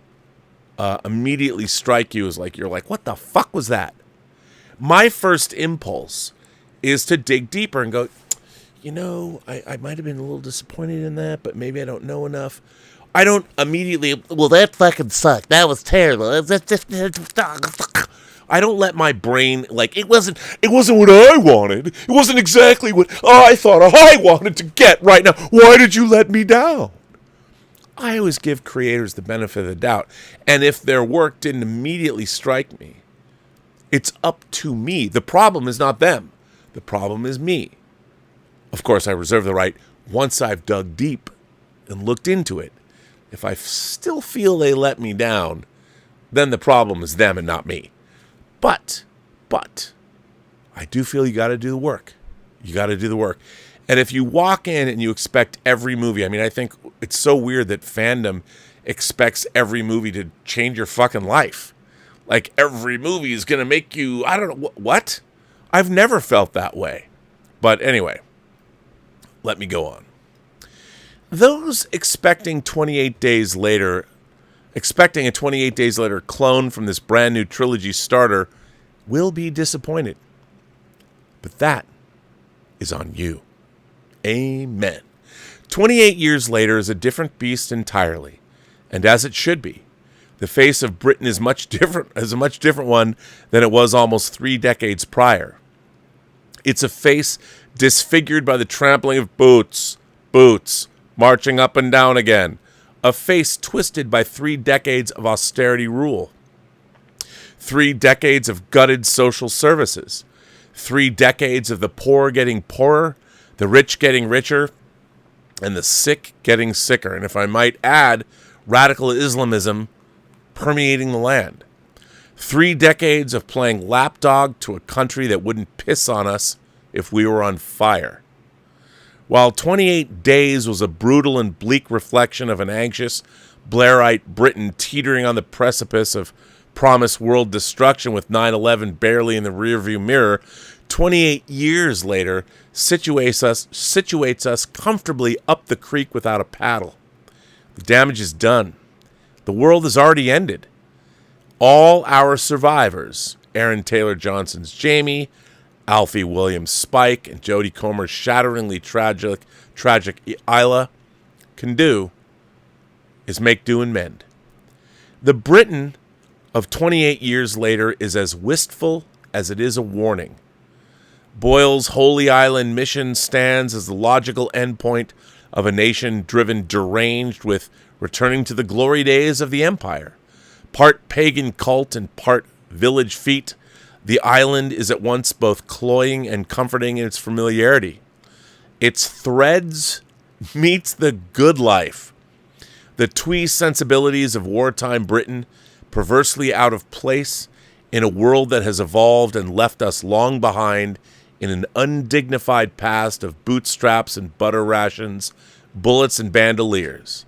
immediately strike you as like, you're like, what the fuck was that? My first impulse is to dig deeper and go, you know, I might have been a little disappointed in that, but maybe I don't know enough. I don't immediately, well, that fucking sucked. That was terrible. I don't let my brain, like, it wasn't what I wanted. It wasn't exactly what I thought I wanted to get right now. Why did you let me down? I always give creators the benefit of the doubt. And if their work didn't immediately strike me, it's up to me. The problem is not them. The problem is me. Of course, I reserve the right, once I've dug deep and looked into it, if I still feel they let me down, then the problem is them and not me. But, I do feel you got to do the work. You got to do the work. And if you walk in and you expect every movie, I mean, I think it's so weird that fandom expects every movie to change your fucking life. Like every movie is going to make you, I don't know, what? I've never felt that way. But anyway, let me go on. Those expecting a 28 Days Later clone from this brand new trilogy starter will be disappointed. But that is on you. Amen. 28 years later is a different beast entirely, and as it should be. The face of Britain is a much different one than it was almost 3 decades prior. It's a face disfigured by the trampling of boots, marching up and down again. A face twisted by 3 decades of austerity rule. 3 decades of gutted social services. 3 decades of the poor getting poorer, the rich getting richer, and the sick getting sicker. And if I might add, radical Islamism permeating the land. 3 decades of playing lapdog to a country that wouldn't piss on us if we were on fire. While 28 Days was a brutal and bleak reflection of an anxious, Blairite Britain teetering on the precipice of promised world destruction with 9/11 barely in the rearview mirror, 28 years later situates us comfortably up the creek without a paddle. The damage is done. The world has already ended. All our survivors, Aaron Taylor Johnson's Jamie, Alfie Williams' Spike, and Jodie Comer's shatteringly tragic Isla, can do is make do and mend. The Britain of 28 years later is as wistful as it is a warning. Boyle's Holy Island mission stands as the logical endpoint of a nation driven deranged with returning to the glory days of the empire. Part pagan cult and part village feat, the island is at once both cloying and comforting in its familiarity. Its threads meets the good life. The twee sensibilities of wartime Britain, perversely out of place in a world that has evolved and left us long behind in an undignified past of bootstraps and butter rations, bullets and bandoliers.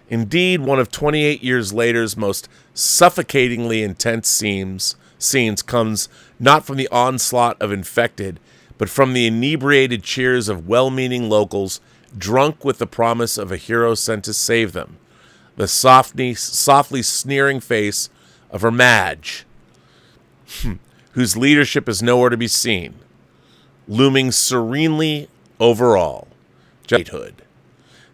Indeed, one of 28 years later's most suffocatingly intense scenes comes not from the onslaught of infected, but from the inebriated cheers of well-meaning locals drunk with the promise of a hero sent to save them. The softly sneering face of her Madge, whose leadership is nowhere to be seen, looming serenely over all. Jadhood.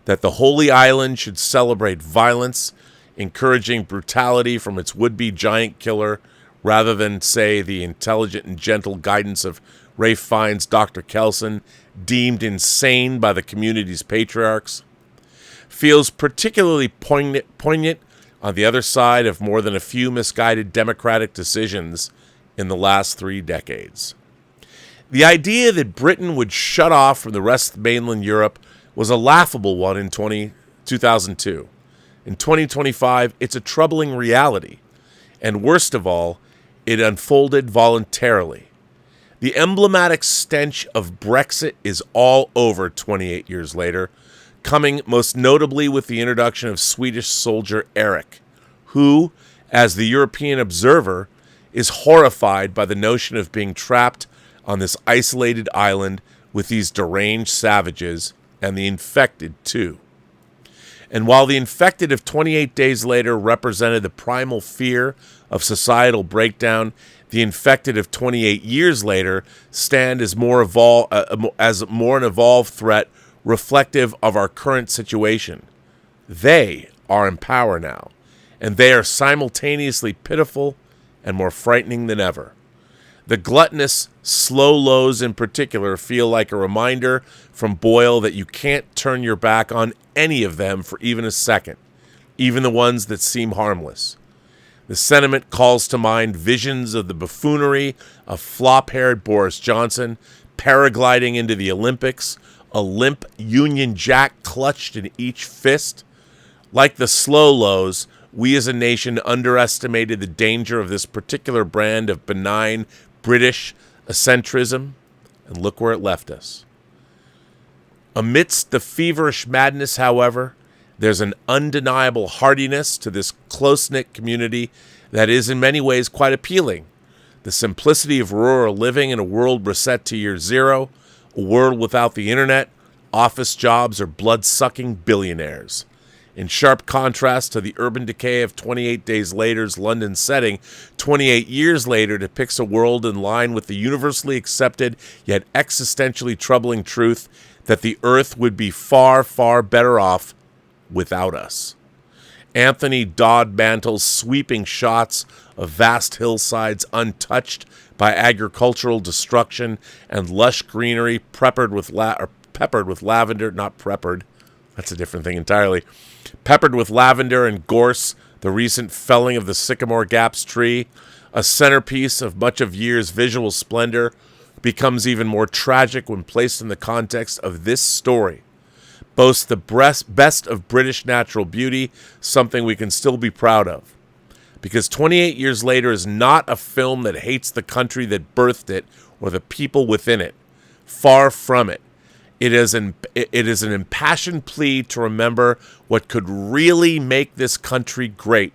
That the Holy Island should celebrate violence, encouraging brutality from its would-be giant killer, rather than, say, the intelligent and gentle guidance of Ralph Fiennes' Dr. Kelson, deemed insane by the community's patriarchs, feels particularly poignant on the other side of more than a few misguided democratic decisions in the last 3 decades. The idea that Britain would shut off from the rest of mainland Europe was a laughable one in 2002. In 2025, it's a troubling reality. And worst of all, it unfolded voluntarily. The emblematic stench of Brexit is all over 28 years later, coming most notably with the introduction of Swedish soldier Eric, who, as the European observer, is horrified by the notion of being trapped on this isolated island with these deranged savages, and the infected too. And while the infected of 28 days later represented the primal fear of societal breakdown, the infected of 28 years later stand as more an evolved threat reflective of our current situation. They are in power now, and they are simultaneously pitiful and more frightening than ever. The gluttonous, slow lows in particular feel like a reminder from Boyle that you can't turn your back on any of them for even a second, even the ones that seem harmless. The sentiment calls to mind visions of the buffoonery of flop-haired Boris Johnson paragliding into the Olympics, a limp Union Jack clutched in each fist. Like the slow lows, we as a nation underestimated the danger of this particular brand of benign British eccentricism, and look where it left us. Amidst the feverish madness, however, there's an undeniable hardiness to this close-knit community that is in many ways quite appealing. The simplicity of rural living in a world reset to year zero, a world without the internet, office jobs, or blood-sucking billionaires. In sharp contrast to the urban decay of 28 Days Later's London setting, 28 Years Later depicts a world in line with the universally accepted yet existentially troubling truth that the Earth would be far, far better off without us. Anthony Dodd Mantle's sweeping shots of vast hillsides untouched by agricultural destruction and lush greenery peppered with lavender, not preppered, that's a different thing entirely, peppered with lavender and gorse, the recent felling of the Sycamore Gap's tree, a centerpiece of much of year's visual splendor, becomes even more tragic when placed in the context of this story. Boasts the best of British natural beauty, something we can still be proud of. Because 28 Years Later is not a film that hates the country that birthed it or the people within it. Far from it. It is an impassioned plea to remember what could really make this country great,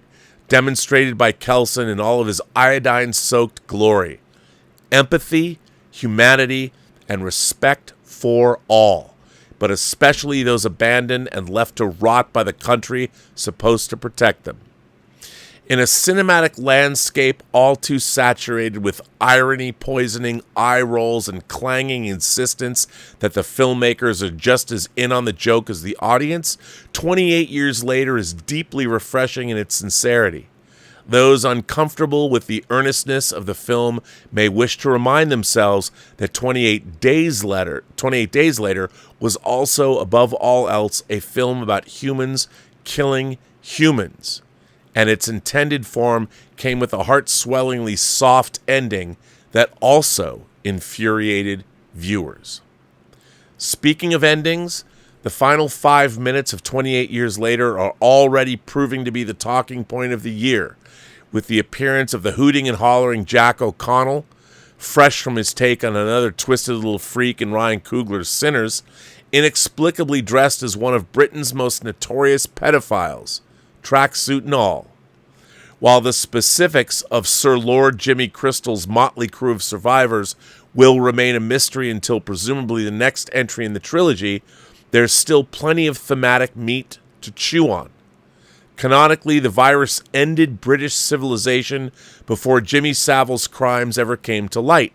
demonstrated by Kelson in all of his iodine-soaked glory. Empathy, humanity, and respect for all, but especially those abandoned and left to rot by the country supposed to protect them. In a cinematic landscape all too saturated with irony-poisoning eye rolls and clanging insistence that the filmmakers are just as in on the joke as the audience, 28 Years Later is deeply refreshing in its sincerity. Those uncomfortable with the earnestness of the film may wish to remind themselves that 28 Days Later was also, above all else, a film about humans killing humans. And its intended form came with a heart-swellingly soft ending that also infuriated viewers. Speaking of endings, the final 5 minutes of 28 Years Later are already proving to be the talking point of the year, with the appearance of the hooting and hollering Jack O'Connell, fresh from his take on another twisted little freak in Ryan Coogler's Sinners, inexplicably dressed as one of Britain's most notorious pedophiles, tracksuit and all. While the specifics of Sir Lord Jimmy Crystal's motley crew of survivors will remain a mystery until presumably the next entry in the trilogy, there's still plenty of thematic meat to chew on. Canonically, the virus ended British civilization before Jimmy Savile's crimes ever came to light.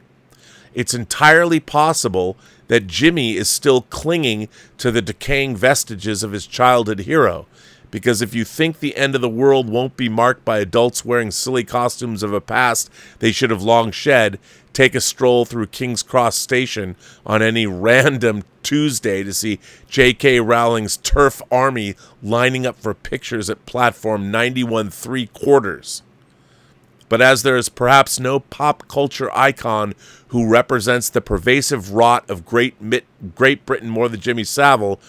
It's entirely possible that Jimmy is still clinging to the decaying vestiges of his childhood hero, because if you think the end of the world won't be marked by adults wearing silly costumes of a past they should have long shed, take a stroll through King's Cross Station on any random Tuesday to see J.K. Rowling's TERF army lining up for pictures at platform 91 3/4. But as there is perhaps no pop culture icon who represents the pervasive rot of Great Britain more than Jimmy Savile,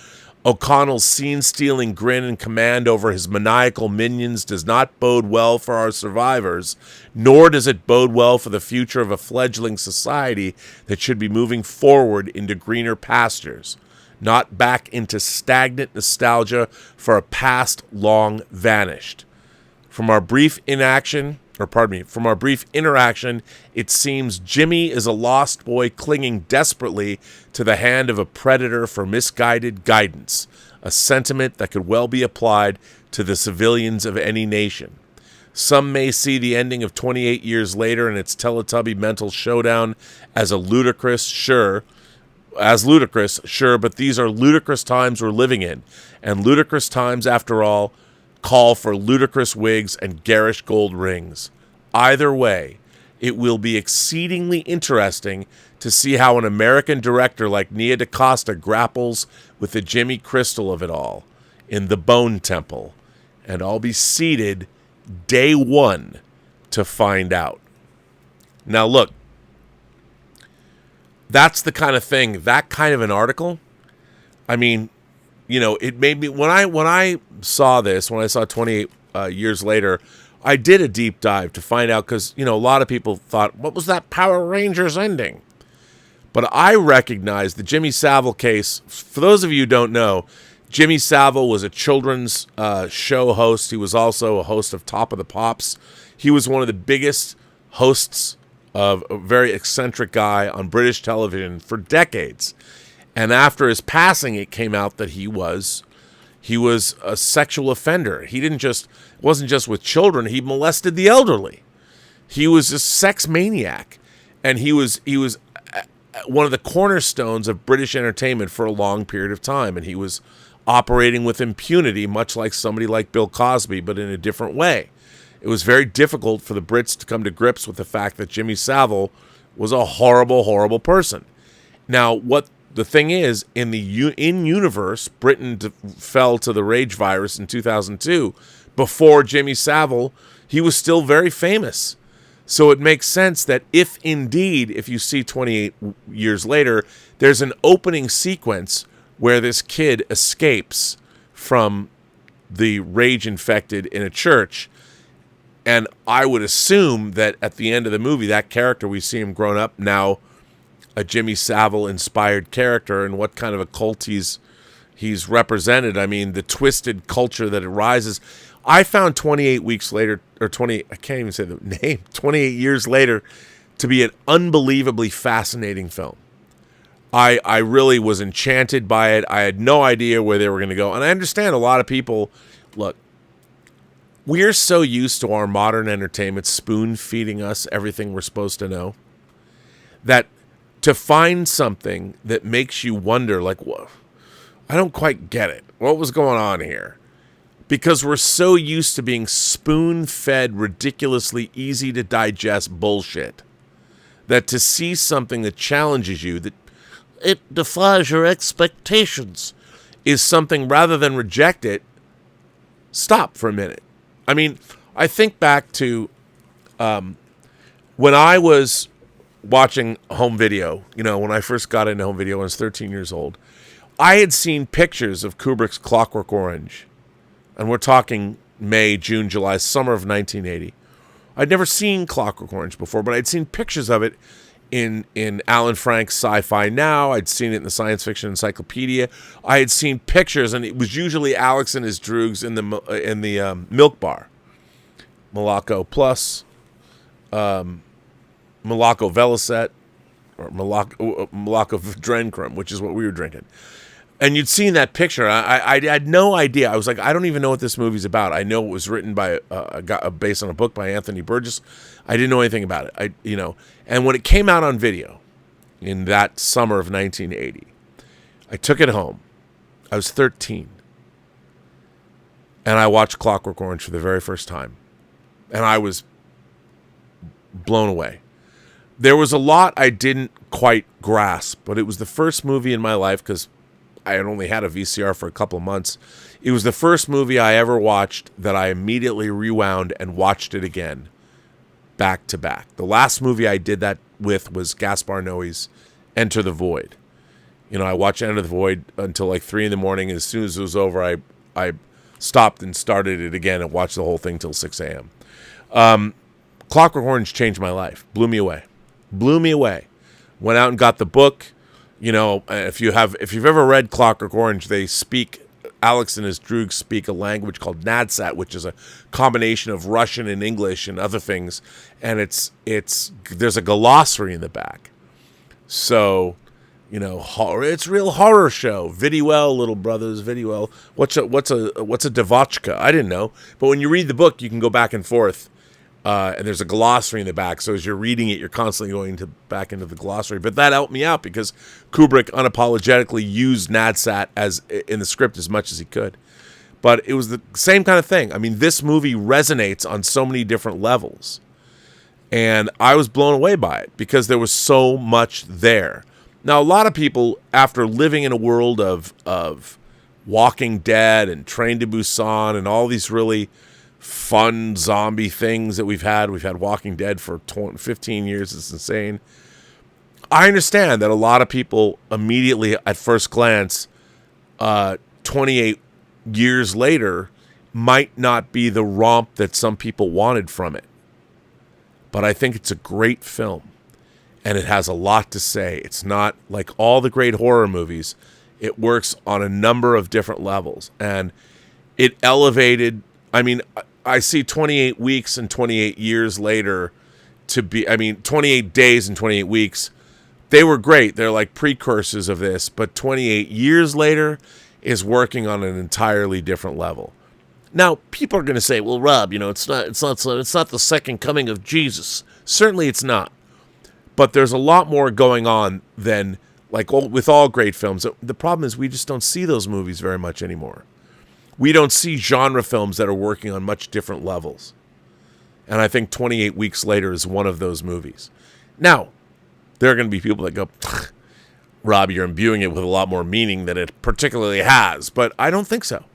O'Connell's scene-stealing grin and command over his maniacal minions does not bode well for our survivors, nor does it bode well for the future of a fledgling society that should be moving forward into greener pastures, not back into stagnant nostalgia for a past long vanished. From our brief interaction, it seems Jimmy is a lost boy clinging desperately to the hand of a predator for misguided guidance, a sentiment that could well be applied to the civilians of any nation. Some may see the ending of 28 Years Later and its Teletubby mental showdown as ludicrous, sure, but these are ludicrous times we're living in, and ludicrous times, after all, call for ludicrous wigs and garish gold rings. either way, it will be exceedingly interesting to see how an American director like Nia DaCosta grapples with the Jimmy Crystal of it all in the Bone Temple. And I'll be seated day one to find out. Now, look, that's the kind of thing, that kind of an article, I mean, you know, it made me, when I saw this, when I saw 28 years later, I did a deep dive to find out, because, you know, a lot of people thought, what was that Power Rangers ending? But I recognized the Jimmy Savile case. For those of you who don't know, Jimmy Savile was a children's show host. He was also a host of Top of the Pops. He was one of the biggest hosts of a very eccentric guy on British television for decades. And after his passing, it came out that he was a sexual offender. He wasn't just with children. He molested the elderly. He was a sex maniac, and he was one of the cornerstones of British entertainment for a long period of time. And he was operating with impunity, much like somebody like Bill Cosby, but in a different way. It was very difficult for the Brits to come to grips with the fact that Jimmy Savile was a horrible, horrible person. Now, what the thing is, in universe, Britain fell to the rage virus in 2002. Before Jimmy Savile, he was still very famous. So it makes sense that if you see 28 years later, there's an opening sequence where this kid escapes from the rage infected in a church. And I would assume that at the end of the movie, that character, we see him grown up now, a Jimmy Savile-inspired character, and what kind of a cult he's represented. I mean, the twisted culture that arises. I found 28 weeks later, or 20, I can't even say the name, 28 years later, to be an unbelievably fascinating film. I really was enchanted by it. I had no idea where they were going to go. And I understand a lot of people, look, we're so used to our modern entertainment spoon-feeding us everything we're supposed to know, that to find something that makes you wonder, like, whoa, I don't quite get it. What was going on here? Because we're so used to being spoon-fed ridiculously easy-to-digest bullshit, that to see something that challenges you, that it defies your expectations, is something, rather than reject it, stop for a minute. I mean, I think back to when I was watching home video, you know, when I first got into home video when I was 13 years old, I had seen pictures of Kubrick's Clockwork Orange. And we're talking May, June, July, summer of 1980. I'd never seen Clockwork Orange before, but I'd seen pictures of it in Alan Frank's Sci-Fi Now. I'd seen it in the Science Fiction Encyclopedia. I had seen pictures, and it was usually Alex and his droogs in the milk bar. Malaco Plus, Malaco Velocet, or Malaco Drencrum, which is what we were drinking. And you'd seen that picture. I had no idea. I was like, I don't even know what this movie's about. I know it was written by based on a book by Anthony Burgess. I didn't know anything about it. And when it came out on video in that summer of 1980, I took it home. I was 13, and I watched Clockwork Orange for the very first time, and I was blown away. There was a lot I didn't quite grasp, but it was the first movie in my life, because I had only had a VCR for a couple of months. It was the first movie I ever watched that I immediately rewound and watched it again, back to back. The last movie I did that with was Gaspar Noé's Enter the Void. You know, I watched Enter the Void until like 3 a.m. and as soon as it was over, I stopped and started it again and watched the whole thing till 6 a.m. Clockwork Orange changed my life. Blew me away. Went out and got the book. You know, if you've ever read Clockwork Orange, Alex and his droogs speak a language called Nadsat, which is a combination of Russian and English and other things. And there's a glossary in the back. So, you know, it's a real horror show. Vidiwell, little brothers, Vidiwell. What's a Devotchka? I didn't know. But when you read the book, you can go back and forth. And there's a glossary in the back, so as you're reading it, you're constantly going back into the glossary. But that helped me out because Kubrick unapologetically used Nadsat in the script as much as he could. But it was the same kind of thing. I mean, this movie resonates on so many different levels. And I was blown away by it because there was so much there. Now, a lot of people, after living in a world of Walking Dead and Train to Busan and all these really fun zombie things that we've had Walking Dead for 15 years. It's insane. I understand that a lot of people immediately at first glance, 28 years later, might not be the romp that some people wanted from it. But I think it's a great film, and it has a lot to say. It's not like all the great horror movies. It works on a number of different levels, and it elevated. I mean, I see 28 weeks and 28 years later to be, 28 days and 28 weeks. They were great. They're like precursors of this, but 28 years later is working on an entirely different level. Now, people are going to say, "Well, Rob, it's not the second coming of Jesus." Certainly, it's not. But there's a lot more going on than with all great films. The problem is we just don't see those movies very much anymore. We don't see genre films that are working on much different levels. And I think 28 Weeks Later is one of those movies. Now, there are going to be people that go, "Rob, you're imbuing it with a lot more meaning than it particularly has." But I don't think so.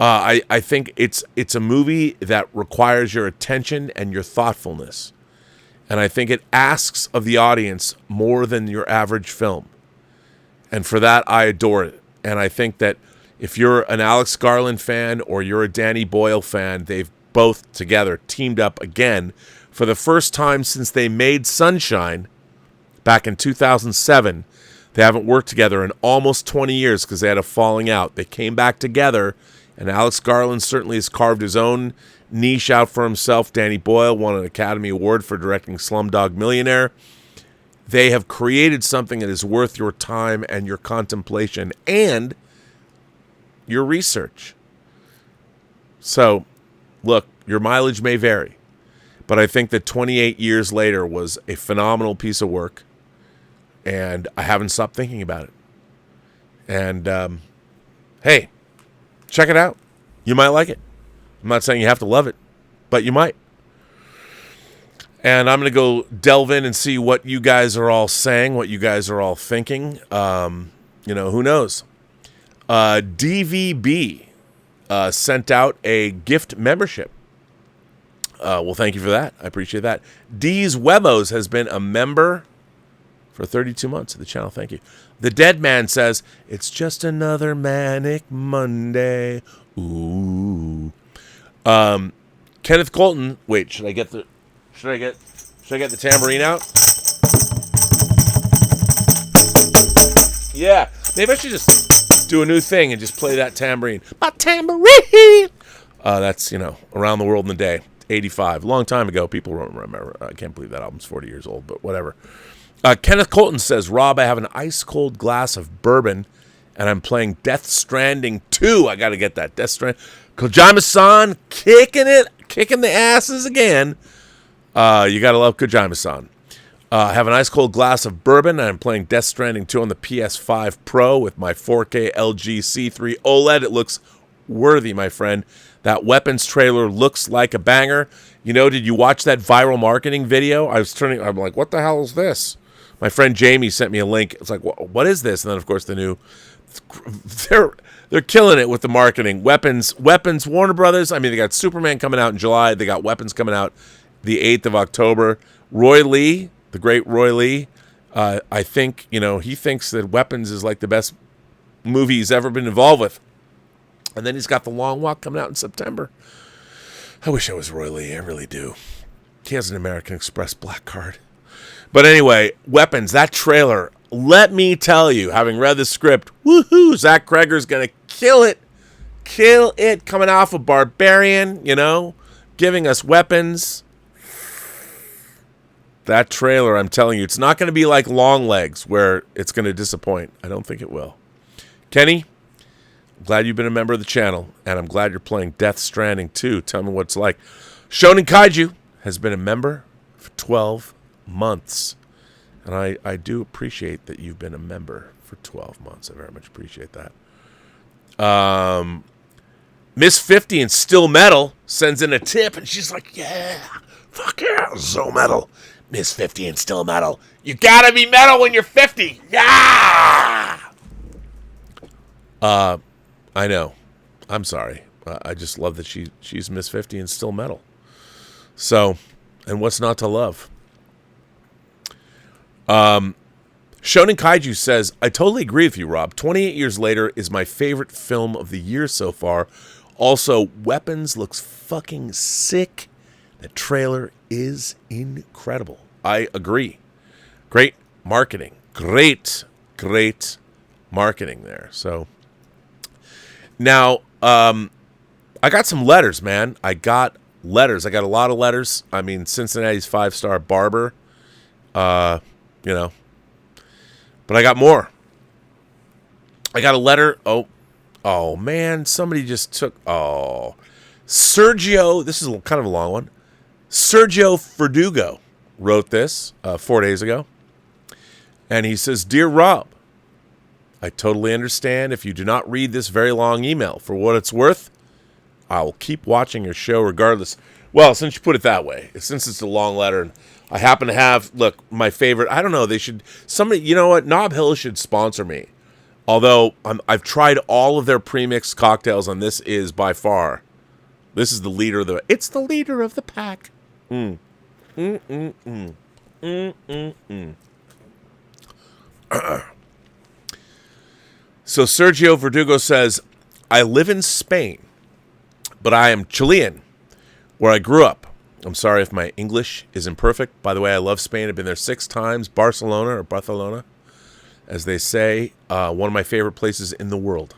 I think it's a movie that requires your attention and your thoughtfulness. And I think it asks of the audience more than your average film. And for that, I adore it. And I think that if you're an Alex Garland fan or you're a Danny Boyle fan, they've both together teamed up again for the first time since they made Sunshine back in 2007. They haven't worked together in almost 20 years because they had a falling out. They came back together, and Alex Garland certainly has carved his own niche out for himself. Danny Boyle won an Academy Award for directing Slumdog Millionaire. They have created something that is worth your time and your contemplation and your research. So, look, your mileage may vary, but I think that 28 years later was a phenomenal piece of work, and I haven't stopped thinking about it. And, hey, check it out. You might like it. I'm not saying you have to love it, but you might. And I'm going to go delve in and see what you guys are all saying, what you guys are all thinking. Who knows? DVB sent out a gift membership. Well, thank you for that. I appreciate that. D's Webos has been a member for 32 months of the channel. Thank you. The Dead Man says, "It's just another manic Monday." Ooh. Kenneth Colton. Wait, should I get the tambourine out? Yeah. Maybe I should just do a new thing and just play that tambourine. My tambourine! That's, Around the World in a Day. 85. Long time ago. People won't remember. I can't believe that album's 40 years old, but whatever. Kenneth Colton says, "Rob, I have an ice-cold glass of bourbon, and I'm playing Death Stranding 2. I got to get that. Death Stranding. Kojima-san kicking the asses again. You got to love Kojima-san. I have an ice-cold glass of bourbon, and I'm playing Death Stranding 2 on the PS5 Pro with my 4K LG C3 OLED. It looks worthy, my friend. That Weapons trailer looks like a banger. Did you watch that viral marketing video? I'm like, what the hell is this? My friend Jamie sent me a link. It's like, what is this? And then, of course, they're killing it with the marketing. Weapons, Warner Brothers. They got Superman coming out in July. They got Weapons coming out the 8th of October. Roy Lee, the great Roy Lee, I think, he thinks that Weapons is like the best movie he's ever been involved with. And then he's got The Long Walk coming out in September. I wish I was Roy Lee. I really do. He has an American Express black card. But anyway, Weapons, that trailer, let me tell you, having read the script, woohoo, Zach Kreger's going to kill it. Kill it, coming off of Barbarian, giving us weapons. That trailer, I'm telling you, it's not going to be like Longlegs, where it's going to disappoint. I don't think it will. Kenny, I'm glad you've been a member of the channel, and I'm glad you're playing Death Stranding 2. Tell me what it's like. Shonen Kaiju has been a member for 12 months. And I do appreciate that you've been a member for 12 months. I very much appreciate that. Miss 50 and Still Metal sends in a tip, and she's like, yeah, fuck yeah. Yeah, so metal. Miss 50 and still metal. You gotta be metal when you're 50. Yeah! I know. I'm sorry. I just love that she's Miss 50 and still metal. So, and what's not to love? Shonen Kaiju says, I totally agree with you, Rob. 28 Years Later is my favorite film of the year so far. Also, Weapons looks fucking sick. The trailer is incredible. I agree. Great marketing. Great marketing there. So, now, I got some letters, man. I got letters. I got a lot of letters. I mean, Cincinnati's 5-star barber. You know. But I got more. I got a letter. Oh man, somebody just took. Sergio. This is kind of a long one. Sergio Verdugo wrote this 4 days ago, and he says, "Dear Rob, I totally understand if you do not read this very long email. For what it's worth, I will keep watching your show regardless." Well, since you put it that way, since it's a long letter, and I happen to have, look, my favorite, I don't know, somebody, you know what, Knob Hill should sponsor me. Although, I've tried all of their premixed cocktails, and this is by far, this is the leader of it's the leader of the pack. So Sergio Verdugo says, I live in Spain, but I am Chilean, where I grew up. I'm sorry if my English is imperfect. By the way, I love Spain. I've been there 6 times. Barcelona, as they say, one of my favorite places in the world.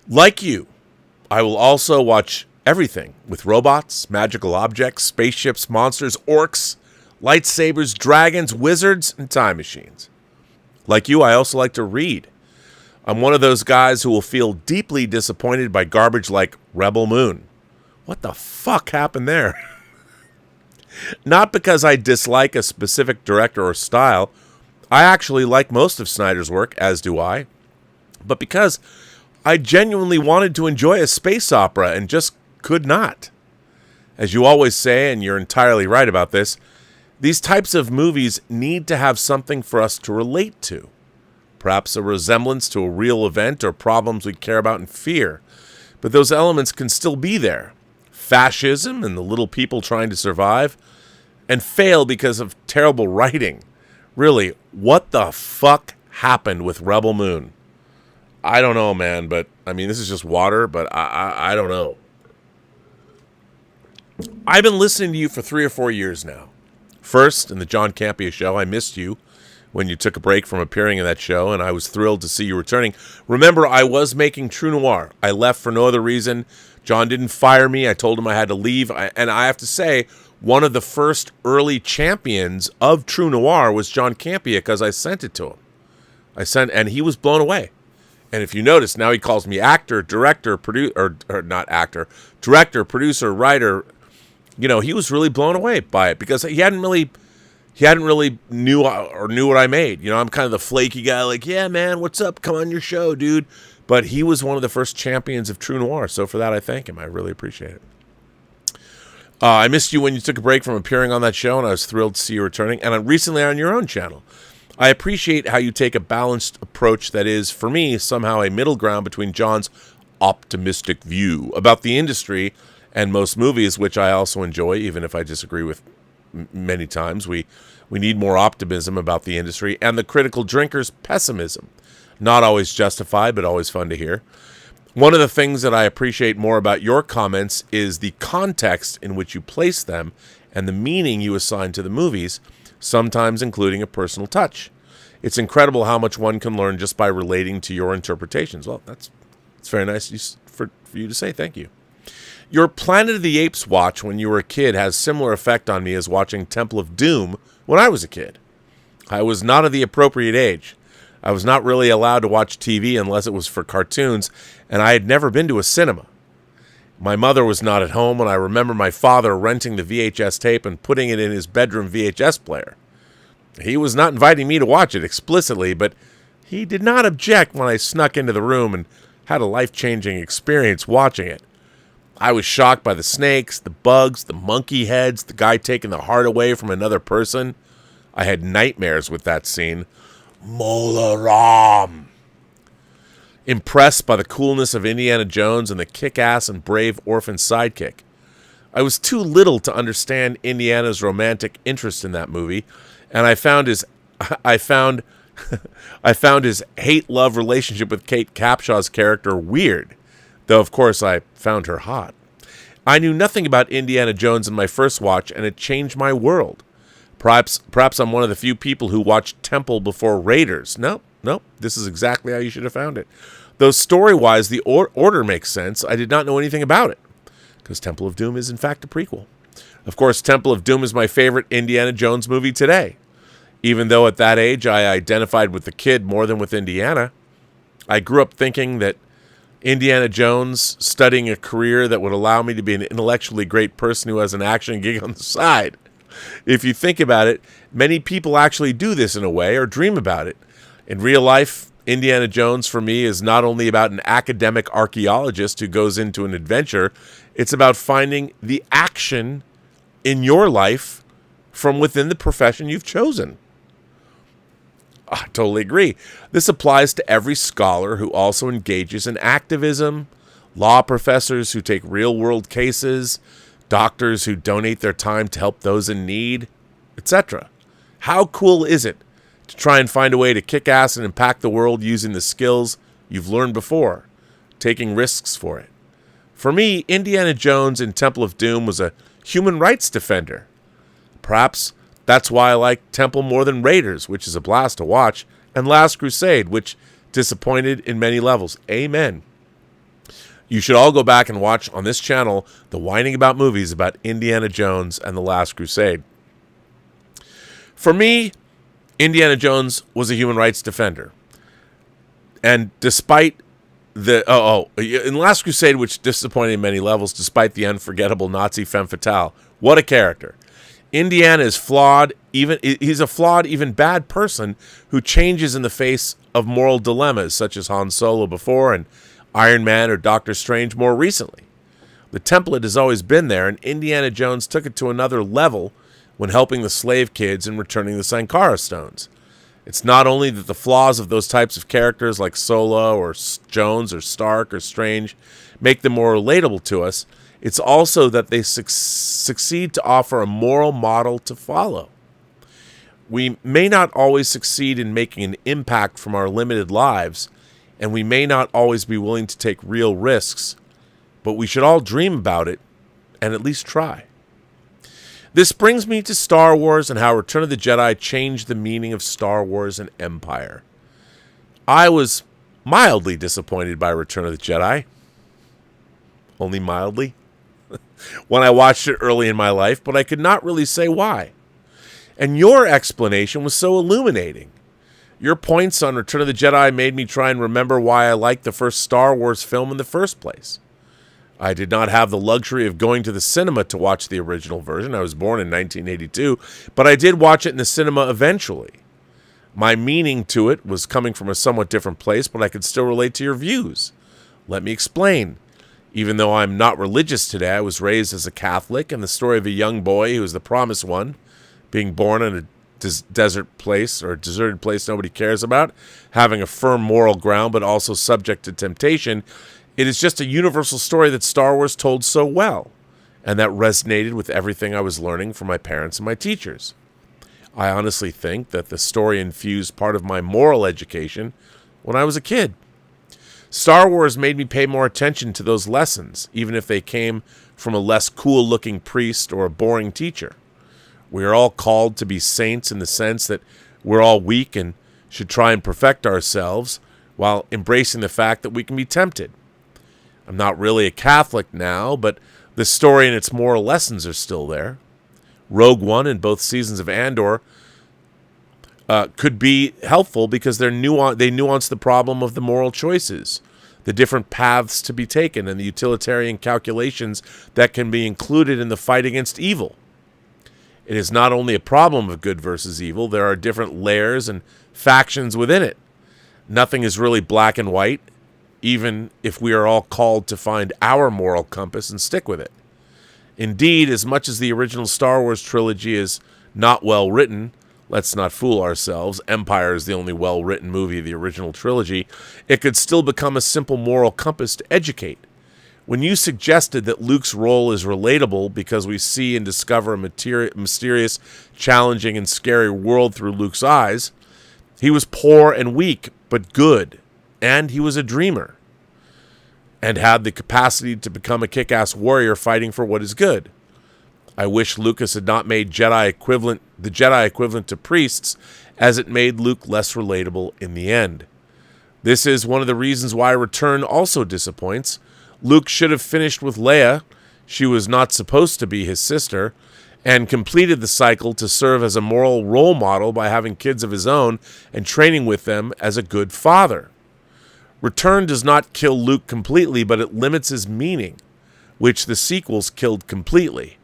Like you, I will also watch everything with robots, magical objects, spaceships, monsters, orcs, lightsabers, dragons, wizards, and time machines. Like you, I also like to read. I'm one of those guys who will feel deeply disappointed by garbage like Rebel Moon. What the fuck happened there? Not because I dislike a specific director or style. I actually like most of Snyder's work, as do I. But because I genuinely wanted to enjoy a space opera and just could not. As you always say, and you're entirely right about this, these types of movies need to have something for us to relate to. Perhaps a resemblance to a real event or problems we care about and fear. But those elements can still be there. Fascism and the little people trying to survive, and fail because of terrible writing. Really, what the fuck happened with Rebel Moon? I don't know, man, but, I mean, this is just water, but I don't know. I've been listening to you for 3 or 4 years now. First, in the John Campea show, I missed you when you took a break from appearing in that show, and I was thrilled to see you returning. Remember, I was making True Noir. I left for no other reason. John didn't fire me. I told him I had to leave. And I have to say, one of the first early champions of True Noir was John Campea because I sent it to him. And he was blown away. And if you notice, now he calls me actor, director, producer, or not actor, director, producer, writer. You know, he was really blown away by it because he hadn't really knew what I made. You know, I'm kind of the flaky guy, like, yeah, man, what's up? Come on your show, dude. But he was one of the first champions of True Noir, so for that I thank him. I really appreciate it. I missed you when you took a break from appearing on that show, and I was thrilled to see you returning. And recently on your own channel. I appreciate how you take a balanced approach that is, for me, somehow a middle ground between John's optimistic view about the industry and most movies, which I also enjoy, even if I disagree with many times. We need more optimism about the industry, and the critical drinker's pessimism. Not always justified, but always fun to hear. One of the things that I appreciate more about your comments is the context in which you place them and the meaning you assign to the movies, sometimes including a personal touch. It's incredible how much one can learn just by relating to your interpretations. Well, it's very nice for you to say. Thank you. Your Planet of the Apes watch when you were a kid has similar effect on me as watching Temple of Doom when I was a kid. I was not of the appropriate age. I was not really allowed to watch TV unless it was for cartoons, and I had never been to a cinema. My mother was not at home, and I remember my father renting the VHS tape and putting it in his bedroom VHS player. He was not inviting me to watch it explicitly, but he did not object when I snuck into the room and had a life-changing experience watching it. I was shocked by the snakes, the bugs, the monkey heads, the guy taking the heart away from another person. I had nightmares with that scene. Mola Ram. Impressed by the coolness of Indiana Jones and the kick-ass and brave orphan sidekick. I was too little to understand Indiana's romantic interest in that movie, and I found his hate-love relationship with Kate Capshaw's character weird, though of course I found her hot. I knew nothing about Indiana Jones in my first watch, and it changed my world. Perhaps I'm one of the few people who watched Temple before Raiders. No, this is exactly how you should have found it. Though story-wise, the order makes sense, I did not know anything about it, because Temple of Doom is in fact a prequel. Of course, Temple of Doom is my favorite Indiana Jones movie today. Even though at that age I identified with the kid more than with Indiana, I grew up thinking that Indiana Jones studying a career that would allow me to be an intellectually great person who has an action gig on the side. If you think about it, many people actually do this in a way or dream about it. In real life, Indiana Jones for me is not only about an academic archaeologist who goes into an adventure, it's about finding the action in your life from within the profession you've chosen. I totally agree. This applies to every scholar who also engages in activism, law professors who take real-world cases, doctors who donate their time to help those in need, etc. How cool is it to try and find a way to kick ass and impact the world using the skills you've learned before, taking risks for it? For me, Indiana Jones in Temple of Doom was a human rights defender. Perhaps that's why I like Temple more than Raiders, which is a blast to watch, and Last Crusade, which disappointed in many levels. Amen. You should all go back and watch on this channel the whining about movies about Indiana Jones and The Last Crusade. For me, Indiana Jones was a human rights defender. And despite in Last Crusade, which disappointed in many levels, despite the unforgettable Nazi femme fatale, what a character. Indiana is flawed, he's a flawed, even bad person who changes in the face of moral dilemmas, such as Han Solo before and Iron Man or Doctor Strange more recently. The template has always been there, and Indiana Jones took it to another level when helping the slave kids and returning the Sankara stones. It's not only that the flaws of those types of characters like Solo or Jones or Stark or Strange make them more relatable to us, it's also that they succeed to offer a moral model to follow. We may not always succeed in making an impact from our limited lives, and we may not always be willing to take real risks, but we should all dream about it and at least try. This brings me to Star Wars and how Return of the Jedi changed the meaning of Star Wars and Empire. I was mildly disappointed by Return of the Jedi. Only mildly. When I watched it early in my life, but I could not really say why. And your explanation was so illuminating. Your points on Return of the Jedi made me try and remember why I liked the first Star Wars film in the first place. I did not have the luxury of going to the cinema to watch the original version. I was born in 1982, but I did watch it in the cinema eventually. My meaning to it was coming from a somewhat different place, but I could still relate to your views. Let me explain. Even though I'm not religious today, I was raised as a Catholic, and the story of a young boy who was the promised one, being born in a desert place or a deserted place nobody cares about, having a firm moral ground but also subject to temptation, it is just a universal story that Star Wars told so well, and that resonated with everything I was learning from my parents and my teachers. I honestly think that the story infused part of my moral education when I was a kid. Star Wars made me pay more attention to those lessons, even if they came from a less cool-looking priest or a boring teacher. We are all called to be saints in the sense that we're all weak and should try and perfect ourselves while embracing the fact that we can be tempted. I'm not really a Catholic now, but the story and its moral lessons are still there. Rogue One and both seasons of Andor could be helpful because they nuance the problem of the moral choices, the different paths to be taken, and the utilitarian calculations that can be included in the fight against evil. It is not only a problem of good versus evil, there are different layers and factions within it. Nothing is really black and white. even if we are all called to find our moral compass and stick with it. Indeed, as much as the original Star Wars trilogy is not well written, let's not fool ourselves, Empire is the only well-written movie of the original trilogy, it could still become a simple moral compass to educate. When you suggested that Luke's role is relatable because we see and discover a mysterious, challenging, and scary world through Luke's eyes, he was poor and weak, but good, and he was a dreamer, and had the capacity to become a kick-ass warrior fighting for what is good. I wish Lucas had not made the Jedi equivalent to priests, as it made Luke less relatable in the end. This is one of the reasons why Return also disappoints. Luke should have finished with Leia, she was not supposed to be his sister, and completed the cycle to serve as a moral role model by having kids of his own and training with them as a good father. Return does not kill Luke completely, but it limits his meaning, which the sequels killed completely.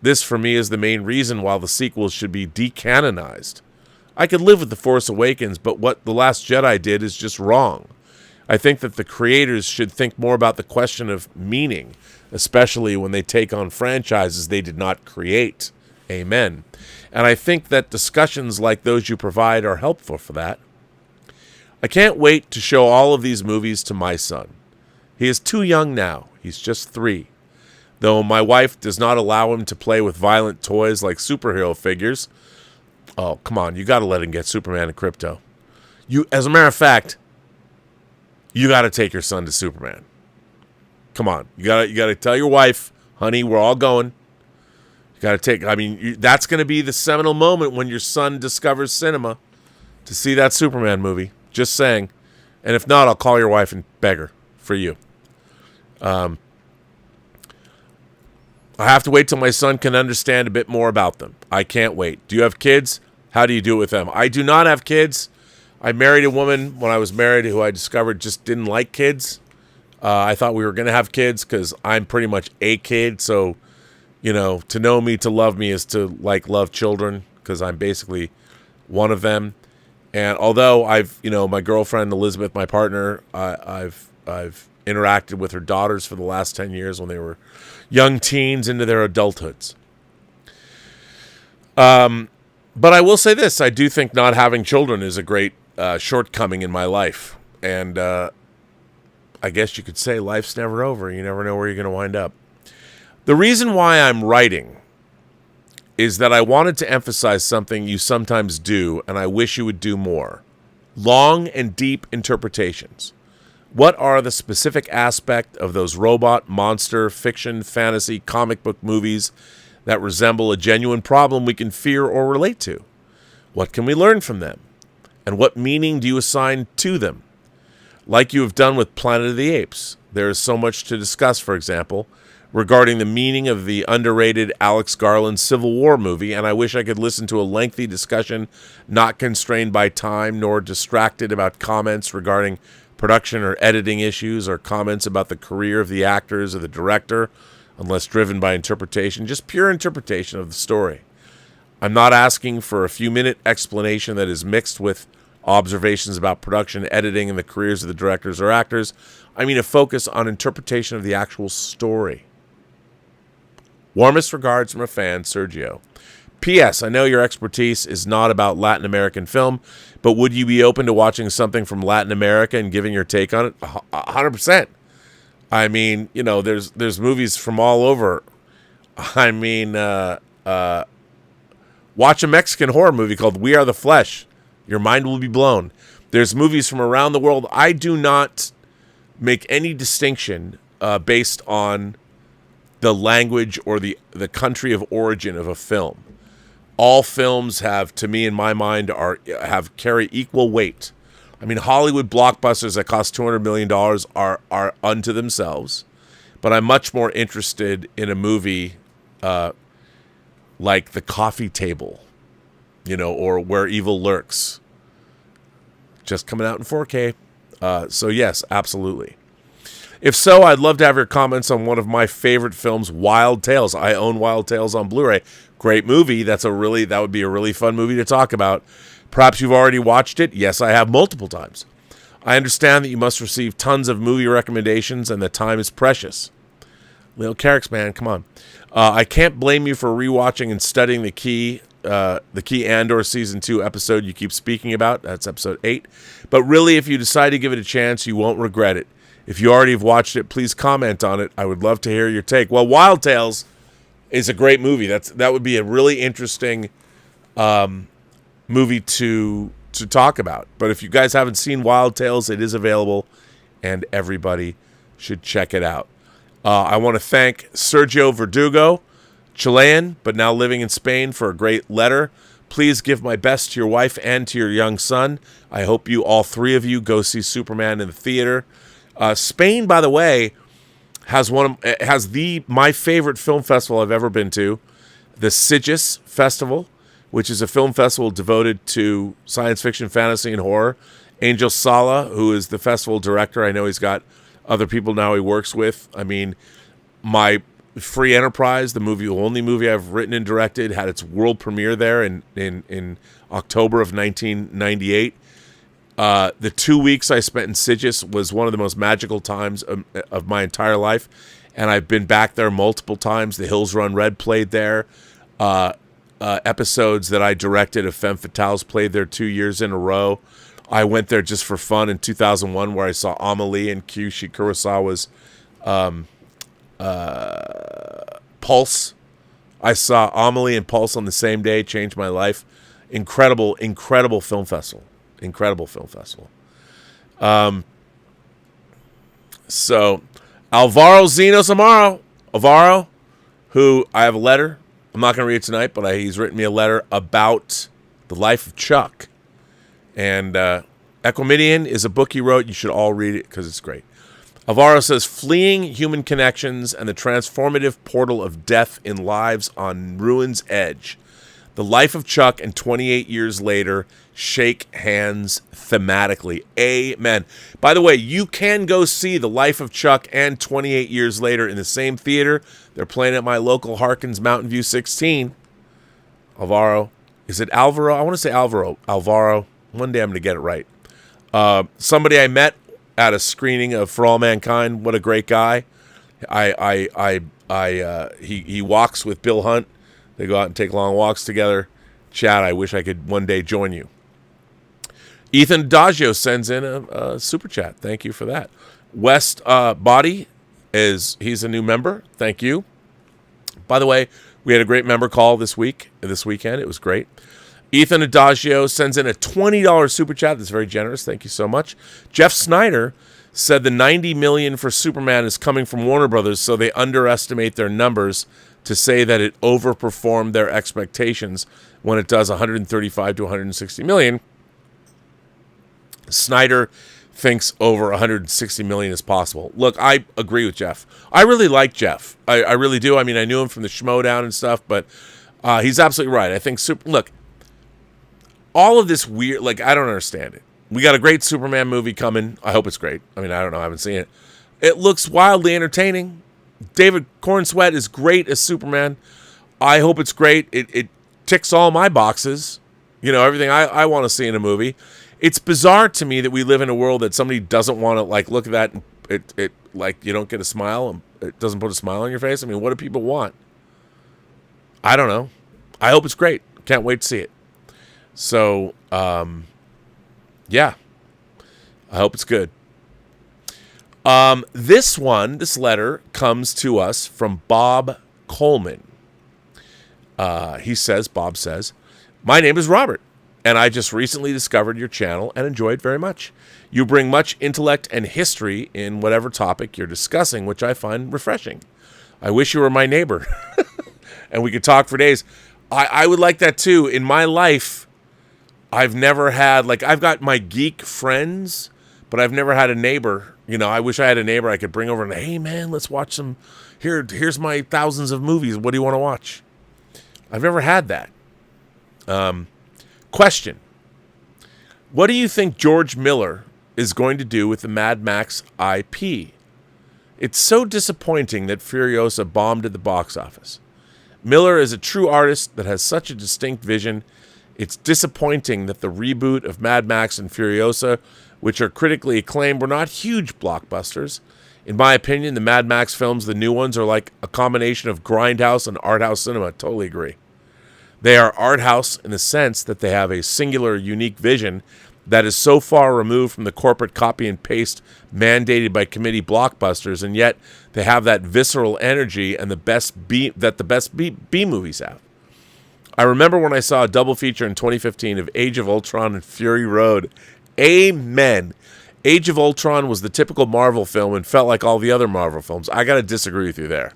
This, for me, is the main reason why the sequels should be decanonized. I could live with The Force Awakens, but what The Last Jedi did is just wrong. I think that the creators should think more about the question of meaning, especially when they take on franchises they did not create. Amen. And I think that discussions like those you provide are helpful for that. I can't wait to show all of these movies to my son. He is too young now. He's just 3. Though my wife does not allow him to play with violent toys like superhero figures. Oh, come on. You got to let him get Superman and Krypto. As a matter of fact, you got to take your son to Superman. Come on. You got to tell your wife, honey, we're all going. You got to that's going to be the seminal moment when your son discovers cinema to see that Superman movie. Just saying. And if not, I'll call your wife and beg her for you. I have to wait till my son can understand a bit more about them. I can't wait. Do you have kids? How do you do it with them? I do not have kids. I married a woman when I was married who I discovered just didn't like kids. I thought we were going to have kids because I'm pretty much a kid. So, to know me, to love me is to love children because I'm basically one of them. And although I've, my girlfriend, Elizabeth, my partner, I've interacted with her daughters for the last 10 years when they were young teens into their adulthoods. But I will say this. I do think not having children is a great shortcoming in my life. And I guess you could say life's never over. You never know where you're going to wind up. The reason why I'm writing is that I wanted to emphasize something you sometimes do, and I wish you would do more. Long and deep interpretations. What are the specific aspect of those robot, monster, fiction, fantasy, comic book movies that resemble a genuine problem we can fear or relate to? What can we learn from them? And what meaning do you assign to them? Like you have done with Planet of the Apes, there is so much to discuss, for example, regarding the meaning of the underrated Alex Garland Civil War movie, and I wish I could listen to a lengthy discussion not constrained by time nor distracted about comments regarding production or editing issues or comments about the career of the actors or the director, unless driven by interpretation, just pure interpretation of the story. I'm not asking for a few-minute explanation that is mixed with observations about production, editing, and the careers of the directors or actors. I mean a focus on interpretation of the actual story. Warmest regards from a fan, Sergio. P.S. I know your expertise is not about Latin American film, but would you be open to watching something from Latin America and giving your take on it? 100%. I mean, there's movies from all over. I mean, watch a Mexican horror movie called We Are the Flesh. Your mind will be blown. There's movies from around the world. I do not make any distinction based on the language or the country of origin of a film. All films have, to me, in my mind, carry equal weight. I mean, Hollywood blockbusters that cost $200 million are unto themselves, but I'm much more interested in a movie like The Coffee Table, or Where Evil Lurks, just coming out in 4K. So yes, absolutely. If so, I'd love to have your comments on one of my favorite films, Wild Tales. I own Wild Tales on Blu-ray. Great movie. That would be a really fun movie to talk about. Perhaps you've already watched it. Yes, I have multiple times. I understand that you must receive tons of movie recommendations and that time is precious. Lil Carrick's, man, come on. I can't blame you for rewatching and studying the key Andor Season 2 episode you keep speaking about. That's episode 8. But really, if you decide to give it a chance, you won't regret it. If you already have watched it, please comment on it. I would love to hear your take. Well, Wild Tales is a great movie. That would be a really interesting movie to talk about. But if you guys haven't seen Wild Tales, it is available, and everybody should check it out. I want to thank Sergio Verdugo, Chilean, but now living in Spain, for a great letter. Please give my best to your wife and to your young son. I hope you, all three of you, go see Superman in the theater. Spain, by the way, has my favorite film festival I've ever been to, the Sitges Festival, which is a film festival devoted to science fiction, fantasy, and horror. Angel Sala, who is the festival director, I know he's got other people now he works with. I mean, my Free Enterprise, the only movie I've written and directed, had its world premiere there in October of 1998. The 2 weeks I spent in Sitges was one of the most magical times of my entire life, and I've been back there multiple times. The Hills Run Red played there. Episodes that I directed of Femme Fatales played there 2 years in a row. I went there just for fun in 2001, where I saw Amelie and Kyushi Kurosawa's Pulse. I saw Amelie and Pulse on the same day, changed my life. Incredible film festival. Incredible film festival. So, Alvaro Zenos Amaro. Alvaro, who I have a letter. I'm not going to read it tonight, but he's written me a letter about the life of Chuck. And Equimedian is a book he wrote. You should all read it because it's great. Alvaro says, fleeing human connections and the transformative portal of death in lives on ruin's edge. The life of Chuck and 28 years later shake hands thematically. Amen. By the way, you can go see The Life of Chuck and 28 Years Later in the same theater. They're playing at my local Harkins Mountain View 16. Alvaro. Is it Alvaro? I want to say Alvaro. Alvaro. One day I'm going to get it right. Somebody I met at a screening of For All Mankind. What a great guy. He walks with Bill Hunt. They go out and take long walks together. Chad, I wish I could one day join you. Ethan Daggio sends in a super chat. Thank you for that. West Body, he's a new member. Thank you. By the way, we had a great member call this weekend. It was great. Ethan Adagio sends in a $20 super chat. That's very generous. Thank you so much. Jeff Snyder said the $90 million for Superman is coming from Warner Brothers, so they underestimate their numbers to say that it overperformed their expectations when it does 135 to 160 million. Snyder thinks over 160 million is possible. Look, I agree with Jeff. I really like Jeff. I really do. I mean, I knew him from the Schmodown and stuff, but he's absolutely right. I think look, all of this weird, like, I don't understand it. We got a great Superman movie coming. I hope it's great. I mean, I don't know. I haven't seen it. It looks wildly entertaining. David Cornsweet is great as Superman. I hope it's great. It ticks all my boxes. You know, everything I want to see in a movie. It's bizarre to me that we live in a world that somebody doesn't want to, like, look at that and it like, you don't get a smile and it doesn't put a smile on your face. I mean, what do people want? I don't know. I hope it's great. Can't wait to see it. So, yeah. I hope it's good. This letter comes to us from Bob Coleman. Bob says, my name is Robert, and I just recently discovered your channel and enjoyed very much. You bring much intellect and history in whatever topic you're discussing, which I find refreshing. I wish you were my neighbor and we could talk for days. I would like that too. In my life, I've never had, like, I've got my geek friends, but I've never had a neighbor. You know, I wish I had a neighbor I could bring over and, hey, man, let's watch some. Here's my thousands of movies. What do you want to watch? I've never had that. Question. What do you think George Miller is going to do with the Mad Max IP? It's so disappointing that Furiosa bombed at the box office. Miller is a true artist that has such a distinct vision. It's disappointing that the reboot of Mad Max and Furiosa which are critically acclaimed, were not huge blockbusters. In my opinion, the Mad Max films, the new ones, are like a combination of grindhouse and art house cinema. Totally agree. They are art house in the sense that they have a singular, unique vision that is so far removed from the corporate copy and paste mandated by committee blockbusters, and yet they have that visceral energy and the best B movies have. I remember when I saw a double feature in 2015 of Age of Ultron and Fury Road. Amen. Age of Ultron was the typical Marvel film and felt like all the other Marvel films. I got to disagree with you there.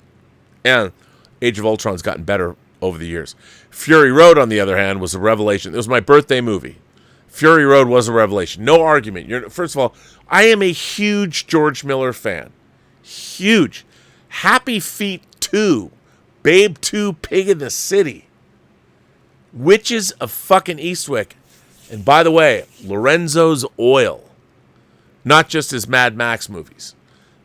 And Age of Ultron's gotten better over the years. Fury Road, on the other hand, was a revelation. It was my birthday movie. Fury Road was a revelation. No argument. First of all, I am a huge George Miller fan. Huge. Happy Feet 2. Babe 2, Pig in the City. Witches of fucking Eastwick. And by the way, Lorenzo's Oil. Not just his Mad Max movies.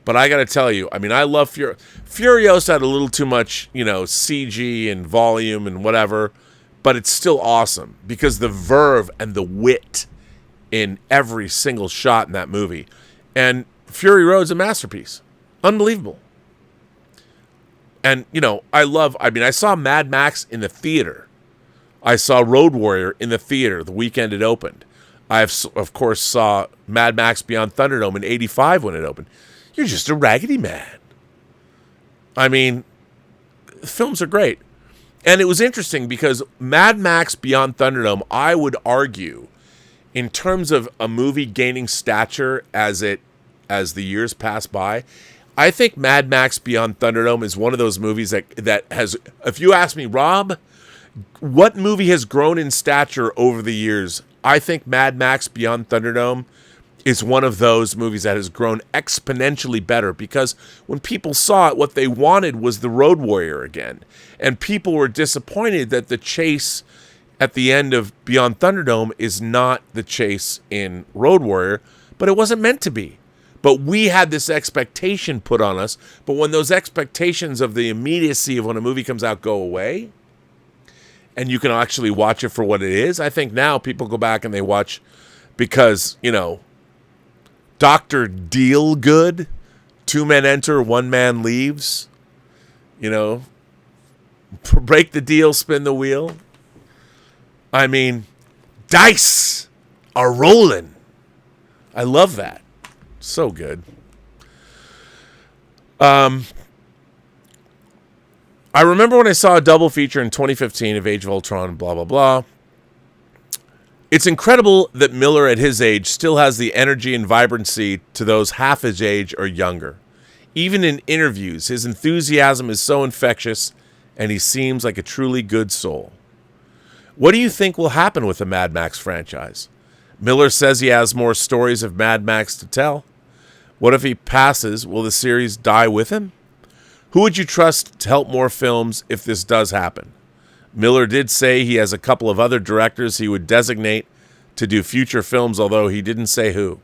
But I got to tell you, I mean, I love Furiosa had a little too much, CG and volume and whatever. But it's still awesome because the verve and the wit in every single shot in that movie. And Fury Road's a masterpiece. Unbelievable. And, I saw Mad Max in the theater. I saw Road Warrior in the theater the weekend it opened. I, of course, saw Mad Max Beyond Thunderdome in 85 when it opened. You're just a raggedy man. I mean, the films are great. And it was interesting because Mad Max Beyond Thunderdome, I would argue, in terms of a movie gaining stature as the years pass by, I think Mad Max Beyond Thunderdome is one of those movies that has, if you ask me, Rob, what movie has grown in stature over the years? I think Mad Max Beyond Thunderdome is one of those movies that has grown exponentially better because when people saw it, what they wanted was the Road Warrior again. And people were disappointed that the chase at the end of Beyond Thunderdome is not the chase in Road Warrior, but it wasn't meant to be. But we had this expectation put on us, but when those expectations of the immediacy of when a movie comes out go away, and you can actually watch it for what it is, I think now people go back and they watch because, Dr. Dealgood, 2 men enter, 1 man leaves. Break the deal, spin the wheel. I mean, dice are rolling. I love that. So good. I remember when I saw a double feature in 2015 of Age of Ultron, blah, blah, blah. It's incredible that Miller at his age still has the energy and vibrancy to those half his age or younger. Even in interviews, his enthusiasm is so infectious, and he seems like a truly good soul. What do you think will happen with the Mad Max franchise? Miller says he has more stories of Mad Max to tell. What if he passes? Will the series die with him? Who would you trust to help more films if this does happen? Miller did say he has a couple of other directors he would designate to do future films, although he didn't say who.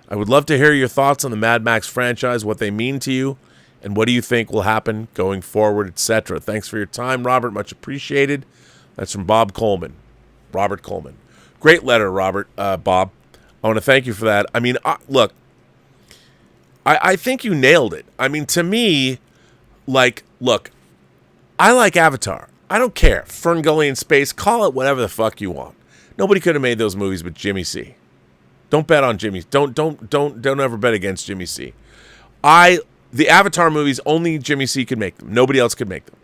I would love to hear your thoughts on the Mad Max franchise, what they mean to you, and what do you think will happen going forward, etc. Thanks for your time, Robert. Much appreciated. That's from Bob Coleman. Robert Coleman. Great letter, Bob. I want to thank you for that. I mean, look, I think you nailed it. I mean, to me, look, I like Avatar. I don't care. Ferngully space, call it whatever the fuck you want. Nobody could have made those movies but Jimmy C. Don't bet on Jimmy. Don't ever bet against Jimmy C. The Avatar movies, only Jimmy C could make them. Nobody else could make them.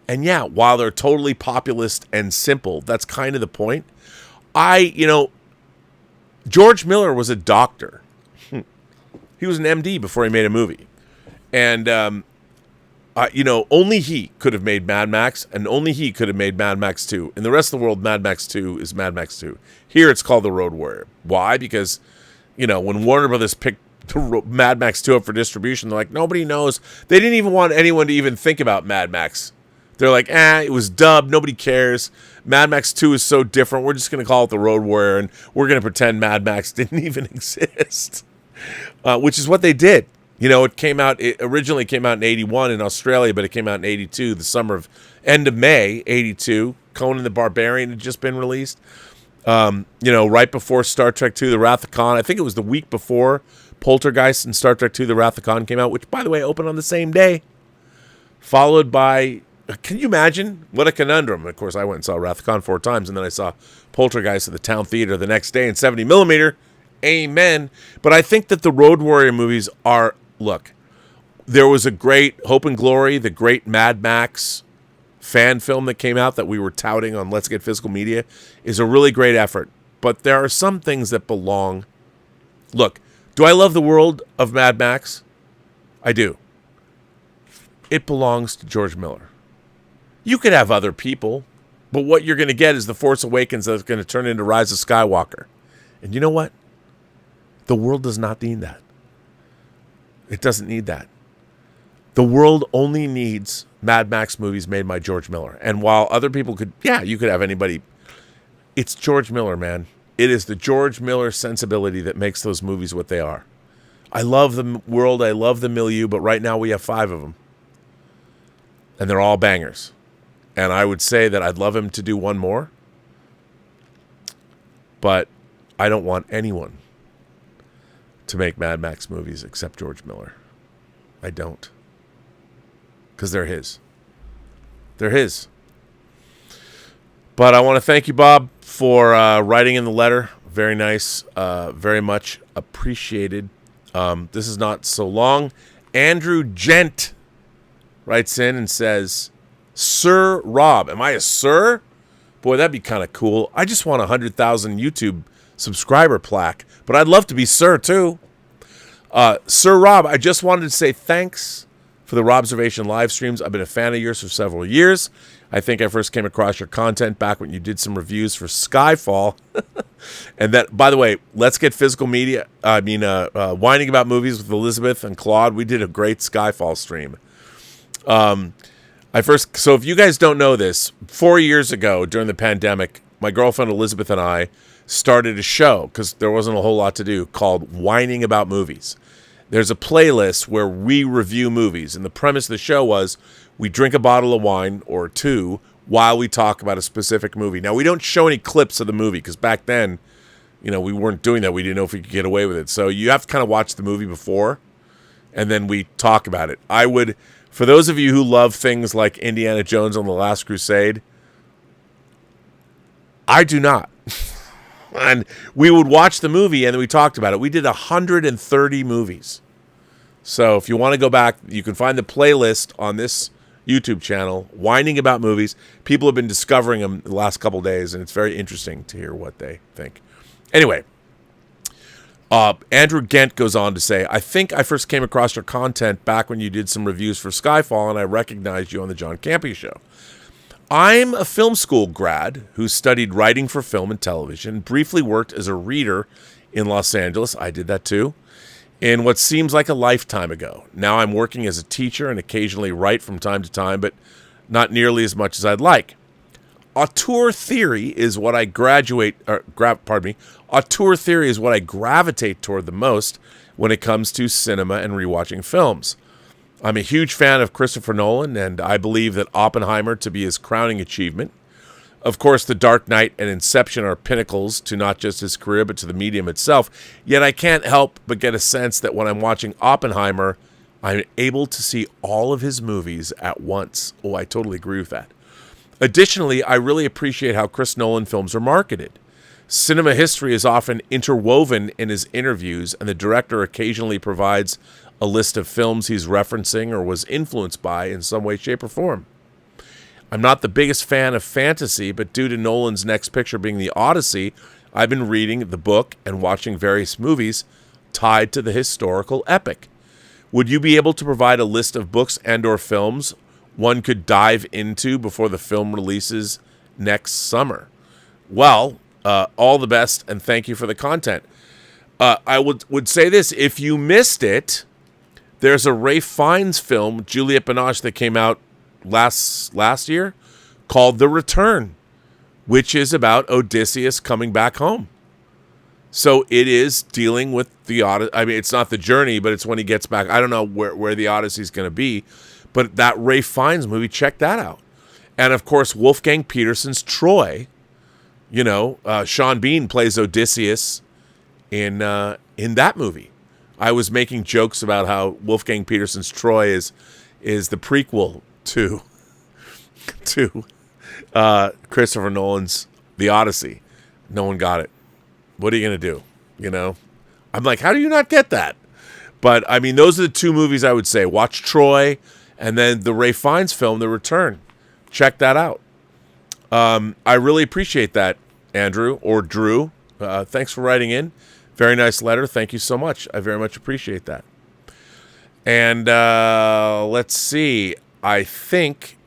And yeah, while they're totally populist and simple, that's kind of the point. George Miller was a doctor. He was an MD before he made a movie. And, only he could have made Mad Max, and only he could have made Mad Max 2. In the rest of the world, Mad Max 2 is Mad Max 2. Here, it's called The Road Warrior. Why? Because, when Warner Brothers picked Mad Max 2 up for distribution, they're like, nobody knows. They didn't even want anyone to even think about Mad Max. They're like, it was dubbed. Nobody cares. Mad Max 2 is so different. We're just going to call it The Road Warrior, and we're going to pretend Mad Max didn't even exist, which is what they did. It originally came out in 81 in Australia, but it came out in 82, end of May, 82. Conan the Barbarian had just been released. Right before Star Trek II, The Wrath of Khan. I think it was the week before Poltergeist and Star Trek II, The Wrath of Khan came out, which, by the way, opened on the same day. Followed by, can you imagine? What a conundrum. Of course, I went and saw Wrath of Khan 4 times, and then I saw Poltergeist at the Town Theater the next day in 70mm. Amen. But I think that the Road Warrior movies are, look, there was a great Hope and Glory, the great Mad Max fan film that came out that we were touting on Let's Get Physical Media is a really great effort. But there are some things that belong. Look, do I love the world of Mad Max? I do. It belongs to George Miller. You could have other people, but what you're going to get is The Force Awakens that's going to turn into Rise of Skywalker. And you know what? The world does not need that. It doesn't need that. The world only needs Mad Max movies made by George Miller. And while other people could, you could have anybody. It's George Miller, man. It is the George Miller sensibility that makes those movies what they are. I love the world. I love the milieu, but right now we have 5 of them. And they're all bangers. And I would say that I'd love him to do one more. But I don't want anyone to make Mad Max movies except George Miller. I don't. Because they're his. They're his. But I want to thank you, Bob, for writing in the letter. Very nice. Very much appreciated. This is not so long. Andrew Gent writes in and says, Sir Rob. Am I a sir? Boy, that'd be kind of cool. I just want a 100,000 YouTube subscriber plaque. But I'd love to be sir, too. Sir Rob, I just wanted to say thanks for the Robservation live streams. I've been a fan of yours for several years. I think I first came across your content back when you did some reviews for Skyfall. And that, by the way, Let's Get Physical Media, Whining About Movies with Elizabeth and Claude, we did a great Skyfall stream. So if you guys don't know this, 4 years ago during the pandemic, my girlfriend Elizabeth and I started a show, because there wasn't a whole lot to do, called Whining About Movies. There's a playlist where we review movies, and the premise of the show was we drink a bottle of wine or 2 while we talk about a specific movie. Now, we don't show any clips of the movie, because back then, we weren't doing that. We didn't know if we could get away with it. So you have to kind of watch the movie before, and then we talk about it. I would, for those of you who love things like Indiana Jones and the Last Crusade, I do not. And we would watch the movie, and then we talked about it. We did 130 movies. So if you want to go back, you can find the playlist on this YouTube channel, Whining About Movies. People have been discovering them the last couple days, and it's very interesting to hear what they think. Anyway, Andrew Gent goes on to say, I think I first came across your content back when you did some reviews for Skyfall, and I recognized you on the John Campea show. I'm a film school grad who studied writing for film and television, briefly worked as a reader in Los Angeles. I did that too. In what seems like a lifetime ago. Now I'm working as a teacher and occasionally write from time to time, but not nearly as much as I'd like. Auteur theory is what I Auteur theory is what I gravitate toward the most when it comes to cinema and rewatching films. I'm a huge fan of Christopher Nolan, and I believe that Oppenheimer to be his crowning achievement. Of course, The Dark Knight and Inception are pinnacles to not just his career, but to the medium itself. Yet I can't help but get a sense that when I'm watching Oppenheimer, I'm able to see all of his movies at once. Oh, I totally agree with that. Additionally, I really appreciate how Chris Nolan films are marketed. Cinema history is often interwoven in his interviews, and the director occasionally provides a list of films he's referencing or was influenced by in some way, shape, or form. I'm not the biggest fan of fantasy, but due to Nolan's next picture being the Odyssey, I've been reading the book and watching various movies tied to the historical epic. Would you be able to provide a list of books and or films one could dive into before the film releases next summer? Well, all the best, and thank you for the content. I would say this, if you missed it, there's a Ralph Fiennes film, Juliette Binoche, that came out last year called The Return, which is about Odysseus coming back home. So it is dealing with the Odyssey. I mean, it's not the journey, but it's when he gets back. I don't know where the Odyssey is going to be, but that Ralph Fiennes movie, check that out. And of course, Wolfgang Petersen's Troy, Sean Bean plays Odysseus in that movie. I was making jokes about how Wolfgang Petersen's Troy is the prequel to Christopher Nolan's The Odyssey. No one got it. What are you going to do? I'm like, how do you not get that? But, I mean, those are the two movies I would say. Watch Troy, and then the Ray Fiennes film, The Return. Check that out. I really appreciate that, Andrew, or Drew. Thanks for writing in. Very nice letter. Thank you so much. I very much appreciate that. And let's see. I think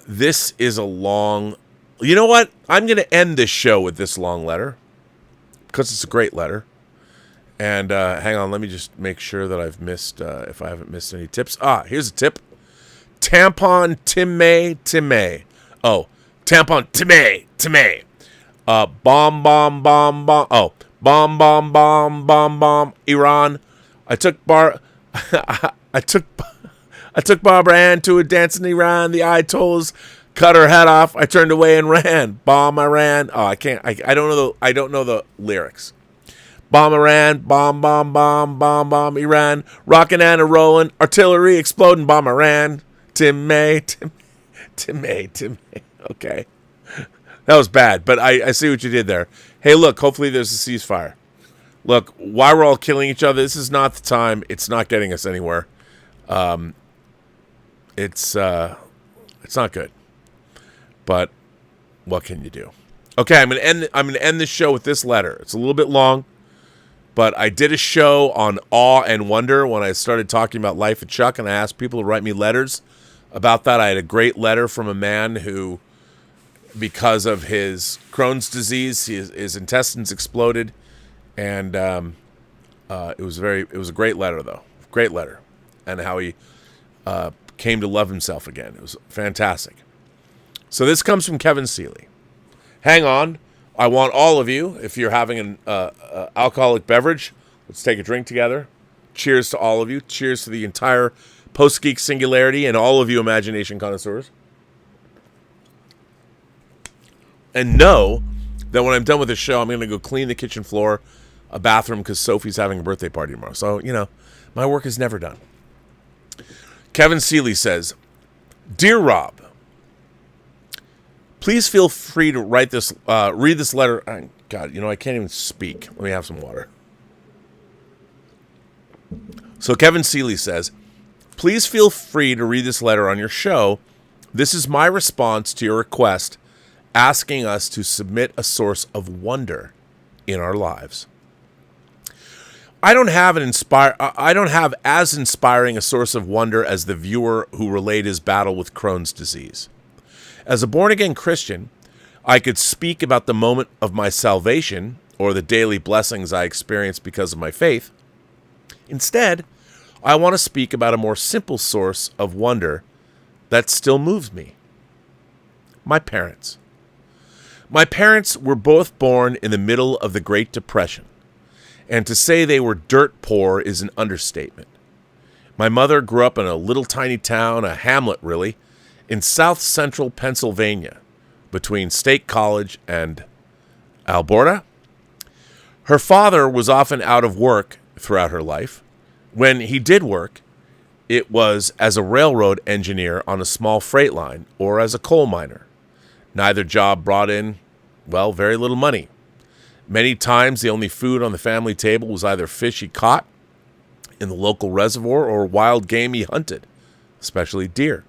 this is a long... You know what? I'm going to end this show with this long letter because it's a great letter. And hang on, let me just make sure that I've missed, if I haven't missed any tips. Here's a tip. Tampon Timay. Oh, tampon Timay. Bomb. Oh, bomb. Iran. I took Barbara Ann to a dance in Iran. The Ayatollahs cut her head off. I turned away and ran. Bomb Iran. Oh, I can't. I don't know the lyrics. Bomb Iran. Bomb. Iran. Rockin' and a rollin'. Artillery exploding. Bomb Iran. Timay. Okay. That was bad, but I see what you did there. Hey, look, hopefully there's a ceasefire. Look, why we're all killing each other, this is not the time. It's not getting us anywhere. It's not good. But what can you do? Okay, I'm gonna end this show with this letter. It's a little bit long, but I did a show on awe and wonder when I started talking about life at Chuck, and I asked people to write me letters about that. I had a great letter from a man who, because of his Crohn's disease, his intestines exploded, and it was a great letter, though. Great letter, and how he came to love himself again. It was fantastic. So this comes from Kevin Seeley. Hang on. I want all of you, if you're having an alcoholic beverage, let's take a drink together. Cheers to all of you. Cheers to the entire Post-Geek singularity and all of you imagination connoisseurs. And know that when I'm done with this show, I'm going to go clean the kitchen floor, a bathroom, because Sophie's having a birthday party tomorrow. So, my work is never done. Kevin Seeley says, Dear Rob, please feel free to read this letter. God, I can't even speak. Let me have some water. So Kevin Seeley says, please feel free to read this letter on your show. This is my response to your request asking us to submit a source of wonder in our lives. I don't have as inspiring a source of wonder as the viewer who relayed his battle with Crohn's disease. As a born-again Christian, I could speak about the moment of my salvation or the daily blessings I experienced because of my faith. Instead, I want to speak about a more simple source of wonder that still moves me. My parents. My parents were both born in the middle of the Great Depression, and to say they were dirt poor is an understatement. My mother grew up in a little tiny town, a hamlet really, in south-central Pennsylvania, between State College and Alberta. Her father was often out of work throughout her life. When he did work, it was as a railroad engineer on a small freight line or as a coal miner. Neither job brought in, very little money. Many times the only food on the family table was either fish he caught in the local reservoir or wild game he hunted, especially deer.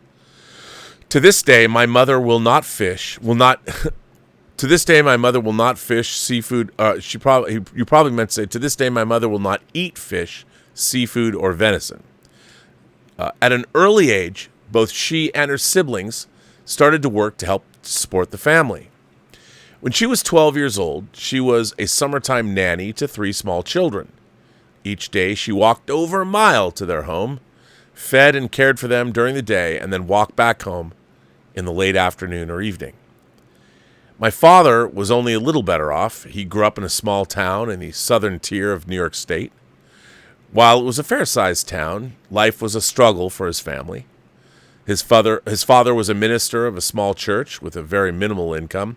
To this day, my mother will not fish. To this day, my mother will not fish seafood. You probably meant to say, to this day, my mother will not eat fish, seafood, or venison. At an early age, both she and her siblings started to work to help support the family. When she was 12 years old, she was a summertime nanny to 3 small children. Each day, she walked over a mile to their home, fed and cared for them during the day, and then walked back home in the late afternoon or evening. My father was only a little better off. He grew up in a small town in the southern tier of New York State. While it was a fair-sized town, life was a struggle for his family. His father was a minister of a small church with a very minimal income.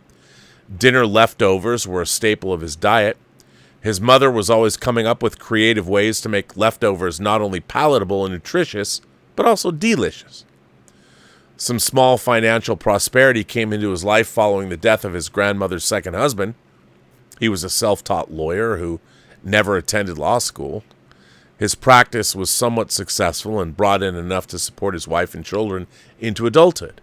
Dinner leftovers were a staple of his diet. His mother was always coming up with creative ways to make leftovers not only palatable and nutritious, but also delicious. Some small financial prosperity came into his life following the death of his grandmother's second husband. He was a self-taught lawyer who never attended law school. His practice was somewhat successful and brought in enough to support his wife and children into adulthood.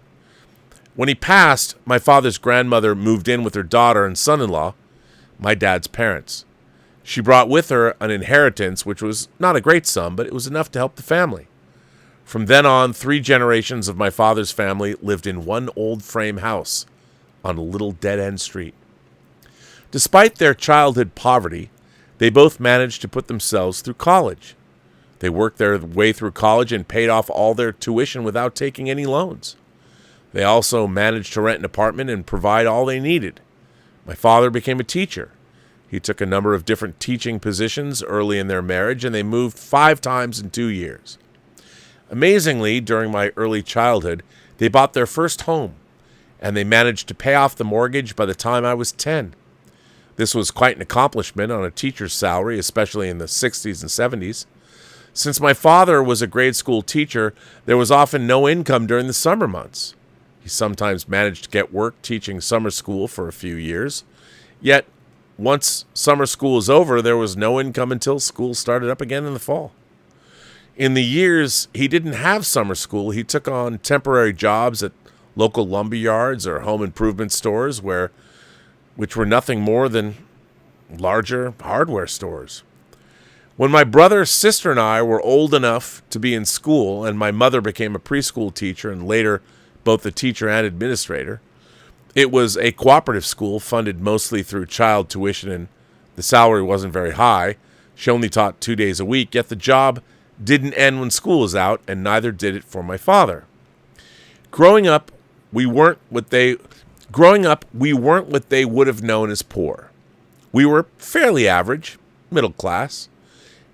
When he passed, my father's grandmother moved in with her daughter and son-in-law, my dad's parents. She brought with her an inheritance, which was not a great sum, but it was enough to help the family. From then on, 3 generations of my father's family lived in one old frame house on a little dead-end street. Despite their childhood poverty, they both managed to put themselves through college. They worked their way through college and paid off all their tuition without taking any loans. They also managed to rent an apartment and provide all they needed. My father became a teacher. He took a number of different teaching positions early in their marriage, and they moved 5 times in 2 years. Amazingly, during my early childhood, they bought their first home, and they managed to pay off the mortgage by the time I was 10. This was quite an accomplishment on a teacher's salary, especially in the 60s and 70s. Since my father was a grade school teacher, there was often no income during the summer months. He sometimes managed to get work teaching summer school for a few years. Yet, once summer school was over, there was no income until school started up again in the fall. In the years he didn't have summer school, he took on temporary jobs at local lumber yards or home improvement stores which were nothing more than larger hardware stores. When my brother, sister, and I were old enough to be in school, and my mother became a preschool teacher and later both a teacher and administrator, it was a cooperative school funded mostly through child tuition, and the salary wasn't very high. She only taught 2 days a week, yet the job didn't end when school was out, and neither did it for my father. Growing up, we weren't what they would have known as poor. We were fairly average, middle class.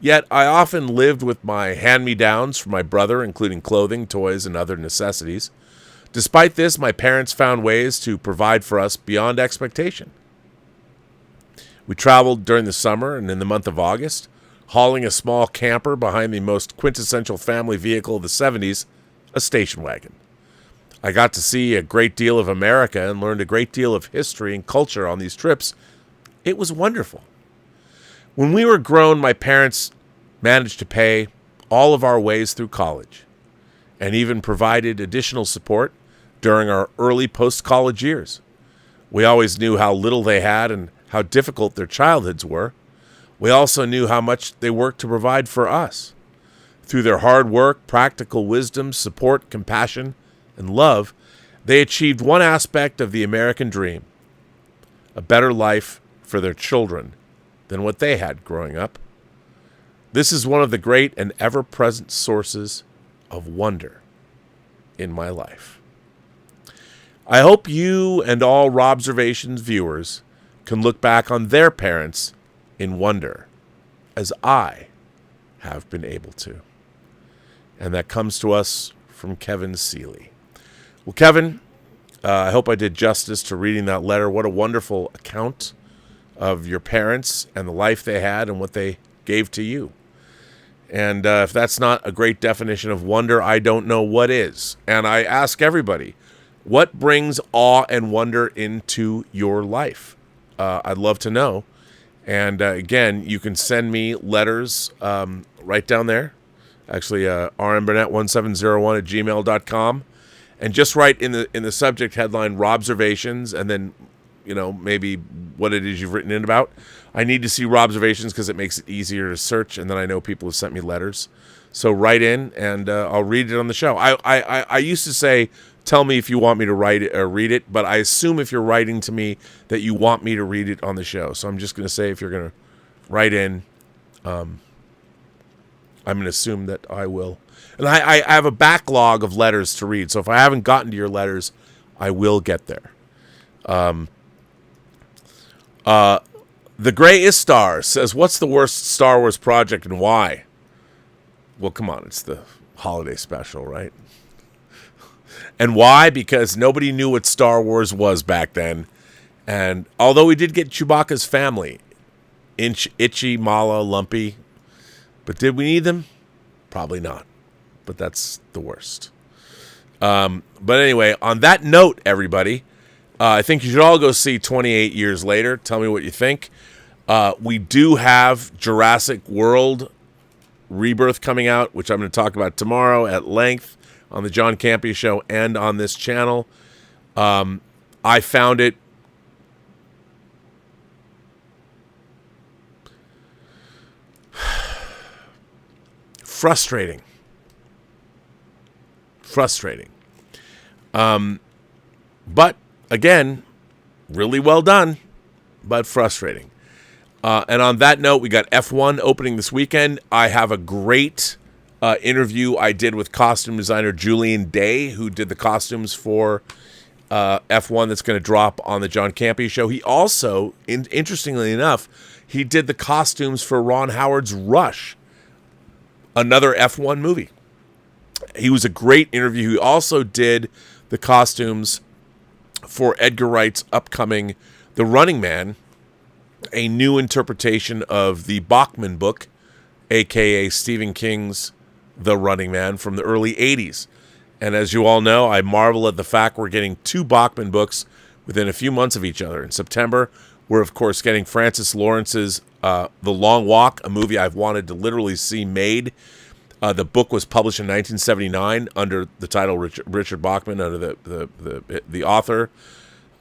Yet I often lived with my hand-me-downs from my brother, including clothing, toys, and other necessities. Despite this, my parents found ways to provide for us beyond expectation. We traveled during the summer and in the month of August, hauling a small camper behind the most quintessential family vehicle of the 70s, a station wagon. I got to see a great deal of America and learned a great deal of history and culture on these trips. It was wonderful. When we were grown, my parents managed to pay all of our ways through college and even provided additional support during our early post-college years. We always knew how little they had and how difficult their childhoods were. We also knew how much they worked to provide for us. Through their hard work, practical wisdom, support, compassion, and love, they achieved one aspect of the American dream: a better life for their children than what they had growing up. This is one of the great and ever-present sources of wonder in my life. I hope you and all Robservations viewers can look back on their parents in wonder, as I have been able to. And that comes to us from Kevin Seeley. Well, Kevin, I hope I did justice to reading that letter. What a wonderful account of your parents and the life they had and what they gave to you. And if that's not a great definition of wonder, I don't know what is. And I ask everybody, what brings awe and wonder into your life? I'd love to know. And again, you can send me letters right down there. Actually, rmburnett1701@gmail.com. And just write in the subject headline, Robservations, and then, maybe what it is you've written in about. I need to see Robservations because it makes it easier to search, and then I know people have sent me letters. So write in, and I'll read it on the show. I used to say, tell me if you want me to write it or read it, but I assume if you're writing to me that you want me to read it on the show. So I'm just going to say if you're going to write in, I'm going to assume that I will. And I have a backlog of letters to read, so if I haven't gotten to your letters, I will get there. The Gray Istar says, what's the worst Star Wars project and why? Well, come on, it's the holiday special, right? And why? Because nobody knew what Star Wars was back then. And although we did get Chewbacca's family, Itchy, Mala, Lumpy, but did we need them? Probably not. But that's the worst. But anyway, on that note, everybody, I think you should all go see 28 Years Later. Tell me what you think. We do have Jurassic World Rebirth coming out, which I'm going to talk about tomorrow at length on the John Campea Show and on this channel. I found it frustrating. But again, really well done, but frustrating. And on that note, we got F1 opening this weekend. I have a great interview I did with costume designer Julian Day, who did the costumes for F1 that's going to drop on the John Campea Show. He also, interestingly enough, he did the costumes for Ron Howard's Rush, another F1 movie. He was a great interview. He also did the costumes for Edgar Wright's upcoming The Running Man, a new interpretation of the Bachman book, a.k.a. Stephen King's The Running Man from the early 80s. And as you all know, I marvel at the fact we're getting two Bachman books within a few months of each other. In September, we're, of course, getting Francis Lawrence's The Long Walk, a movie I've wanted to literally see made. The book was published in 1979 under the title Richard Bachman, under the author.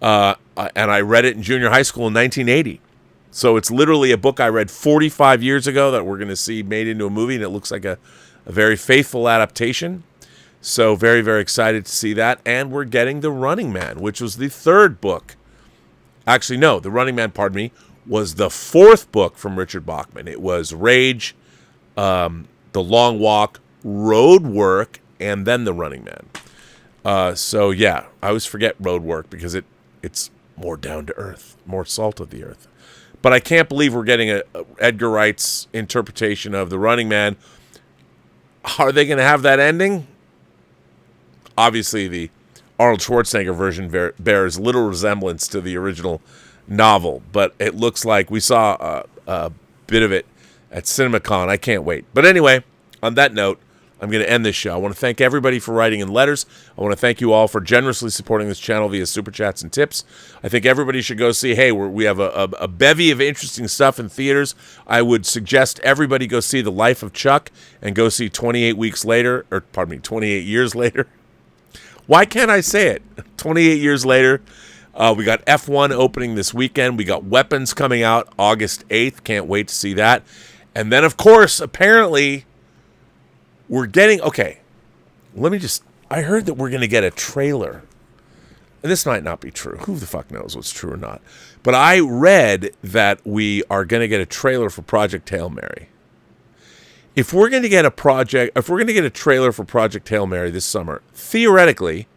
And I read it in junior high school in 1980. So it's literally a book I read 45 years ago that we're going to see made into a movie, and it looks like a very faithful adaptation. So very, very excited to see that. And we're getting The Running Man, which was the third book. Actually, no, The Running Man, pardon me, was the fourth book from Richard Bachman. It was Rage, The Long Walk, Road Work, and then The Running Man. So yeah, I always forget Road Work because it's more down to earth, more salt of the earth. But I can't believe we're getting a Edgar Wright's interpretation of The Running Man. Are they going to have that ending? Obviously, the Arnold Schwarzenegger version bears little resemblance to the original novel, but it looks like we saw a bit of it at CinemaCon. I can't wait. But anyway, on that note, I'm going to end this show. I want to thank everybody for writing in letters. I want to thank you all for generously supporting this channel via Super Chats and tips. I think everybody should go see, hey, we have a bevy of interesting stuff in theaters. I would suggest everybody go see The Life of Chuck and go see 28 Years Later. Why can't I say it? 28 Years Later. We got F1 opening this weekend. We got Weapons coming out August 8th. Can't wait to see that. And then, of course, apparently, we're getting... Okay, I heard that we're going to get a trailer. And this might not be true. Who the fuck knows what's true or not? But I read that we are going to get a trailer for Project Hail Mary. If we're going to get a trailer for Project Hail Mary this summer, theoretically,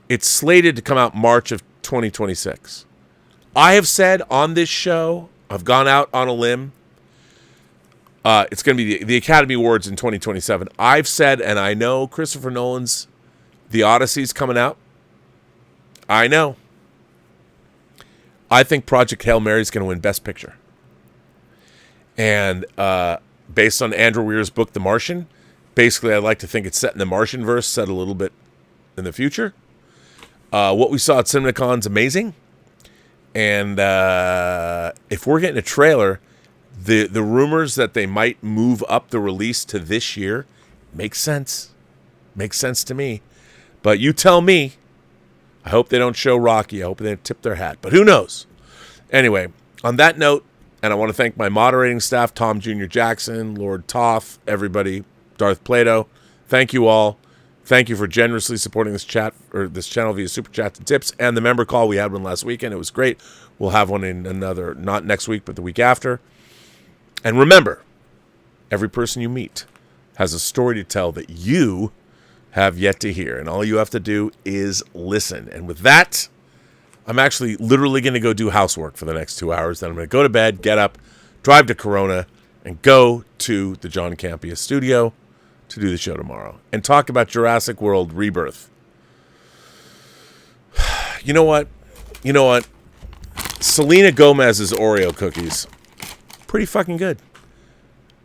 it's slated to come out March of 2026. I have said on this show, I've gone out on a limb, it's going to be the Academy Awards in 2027. I've said, and I know Christopher Nolan's The Odyssey's coming out. I know. I think Project Hail Mary is going to win Best Picture. And based on Andrew Weir's book, The Martian, basically I'd like to think it's set in the Martian verse, set a little bit in the future. What we saw at CinemaCon's amazing. And if we're getting a trailer, the rumors that they might move up the release to this year makes sense. Makes sense to me. But you tell me. I hope they don't show Rocky. I hope they tip their hat. But who knows? Anyway, on that note, and I want to thank my moderating staff, Tom Jr. Jackson, Lord Toth, everybody, Darth Plato. Thank you all. Thank you for generously supporting this channel via Super Chats and tips. And the member call, we had one last weekend. It was great. We'll have one in another, not next week, but the week after. And remember, every person you meet has a story to tell that you have yet to hear. And all you have to do is listen. And with that, I'm actually literally going to go do housework for the next 2 hours. Then I'm going to go to bed, get up, drive to Corona, and go to the John Campea studio to do the show tomorrow and talk about Jurassic World Rebirth. You know what? Selena Gomez's Oreo cookies, pretty fucking good.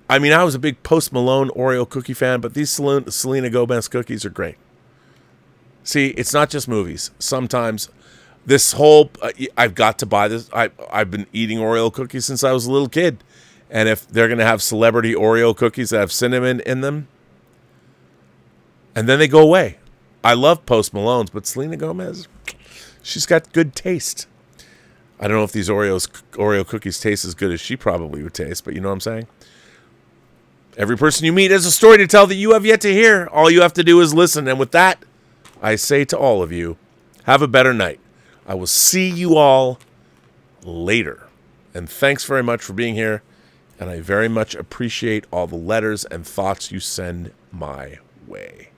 I mean, I was a big Post Malone Oreo cookie fan, but these Selena Gomez cookies are great. See, it's not just movies. Sometimes this whole, I've got to buy this. I've been eating Oreo cookies since I was a little kid. And if they're going to have celebrity Oreo cookies that have cinnamon in them, and then they go away. I love Post Malone's, but Selena Gomez, she's got good taste. I don't know if these Oreo cookies taste as good as she probably would taste, but you know what I'm saying? Every person you meet has a story to tell that you have yet to hear. All you have to do is listen. And with that, I say to all of you, have a better night. I will see you all later. And thanks very much for being here. And I very much appreciate all the letters and thoughts you send my way.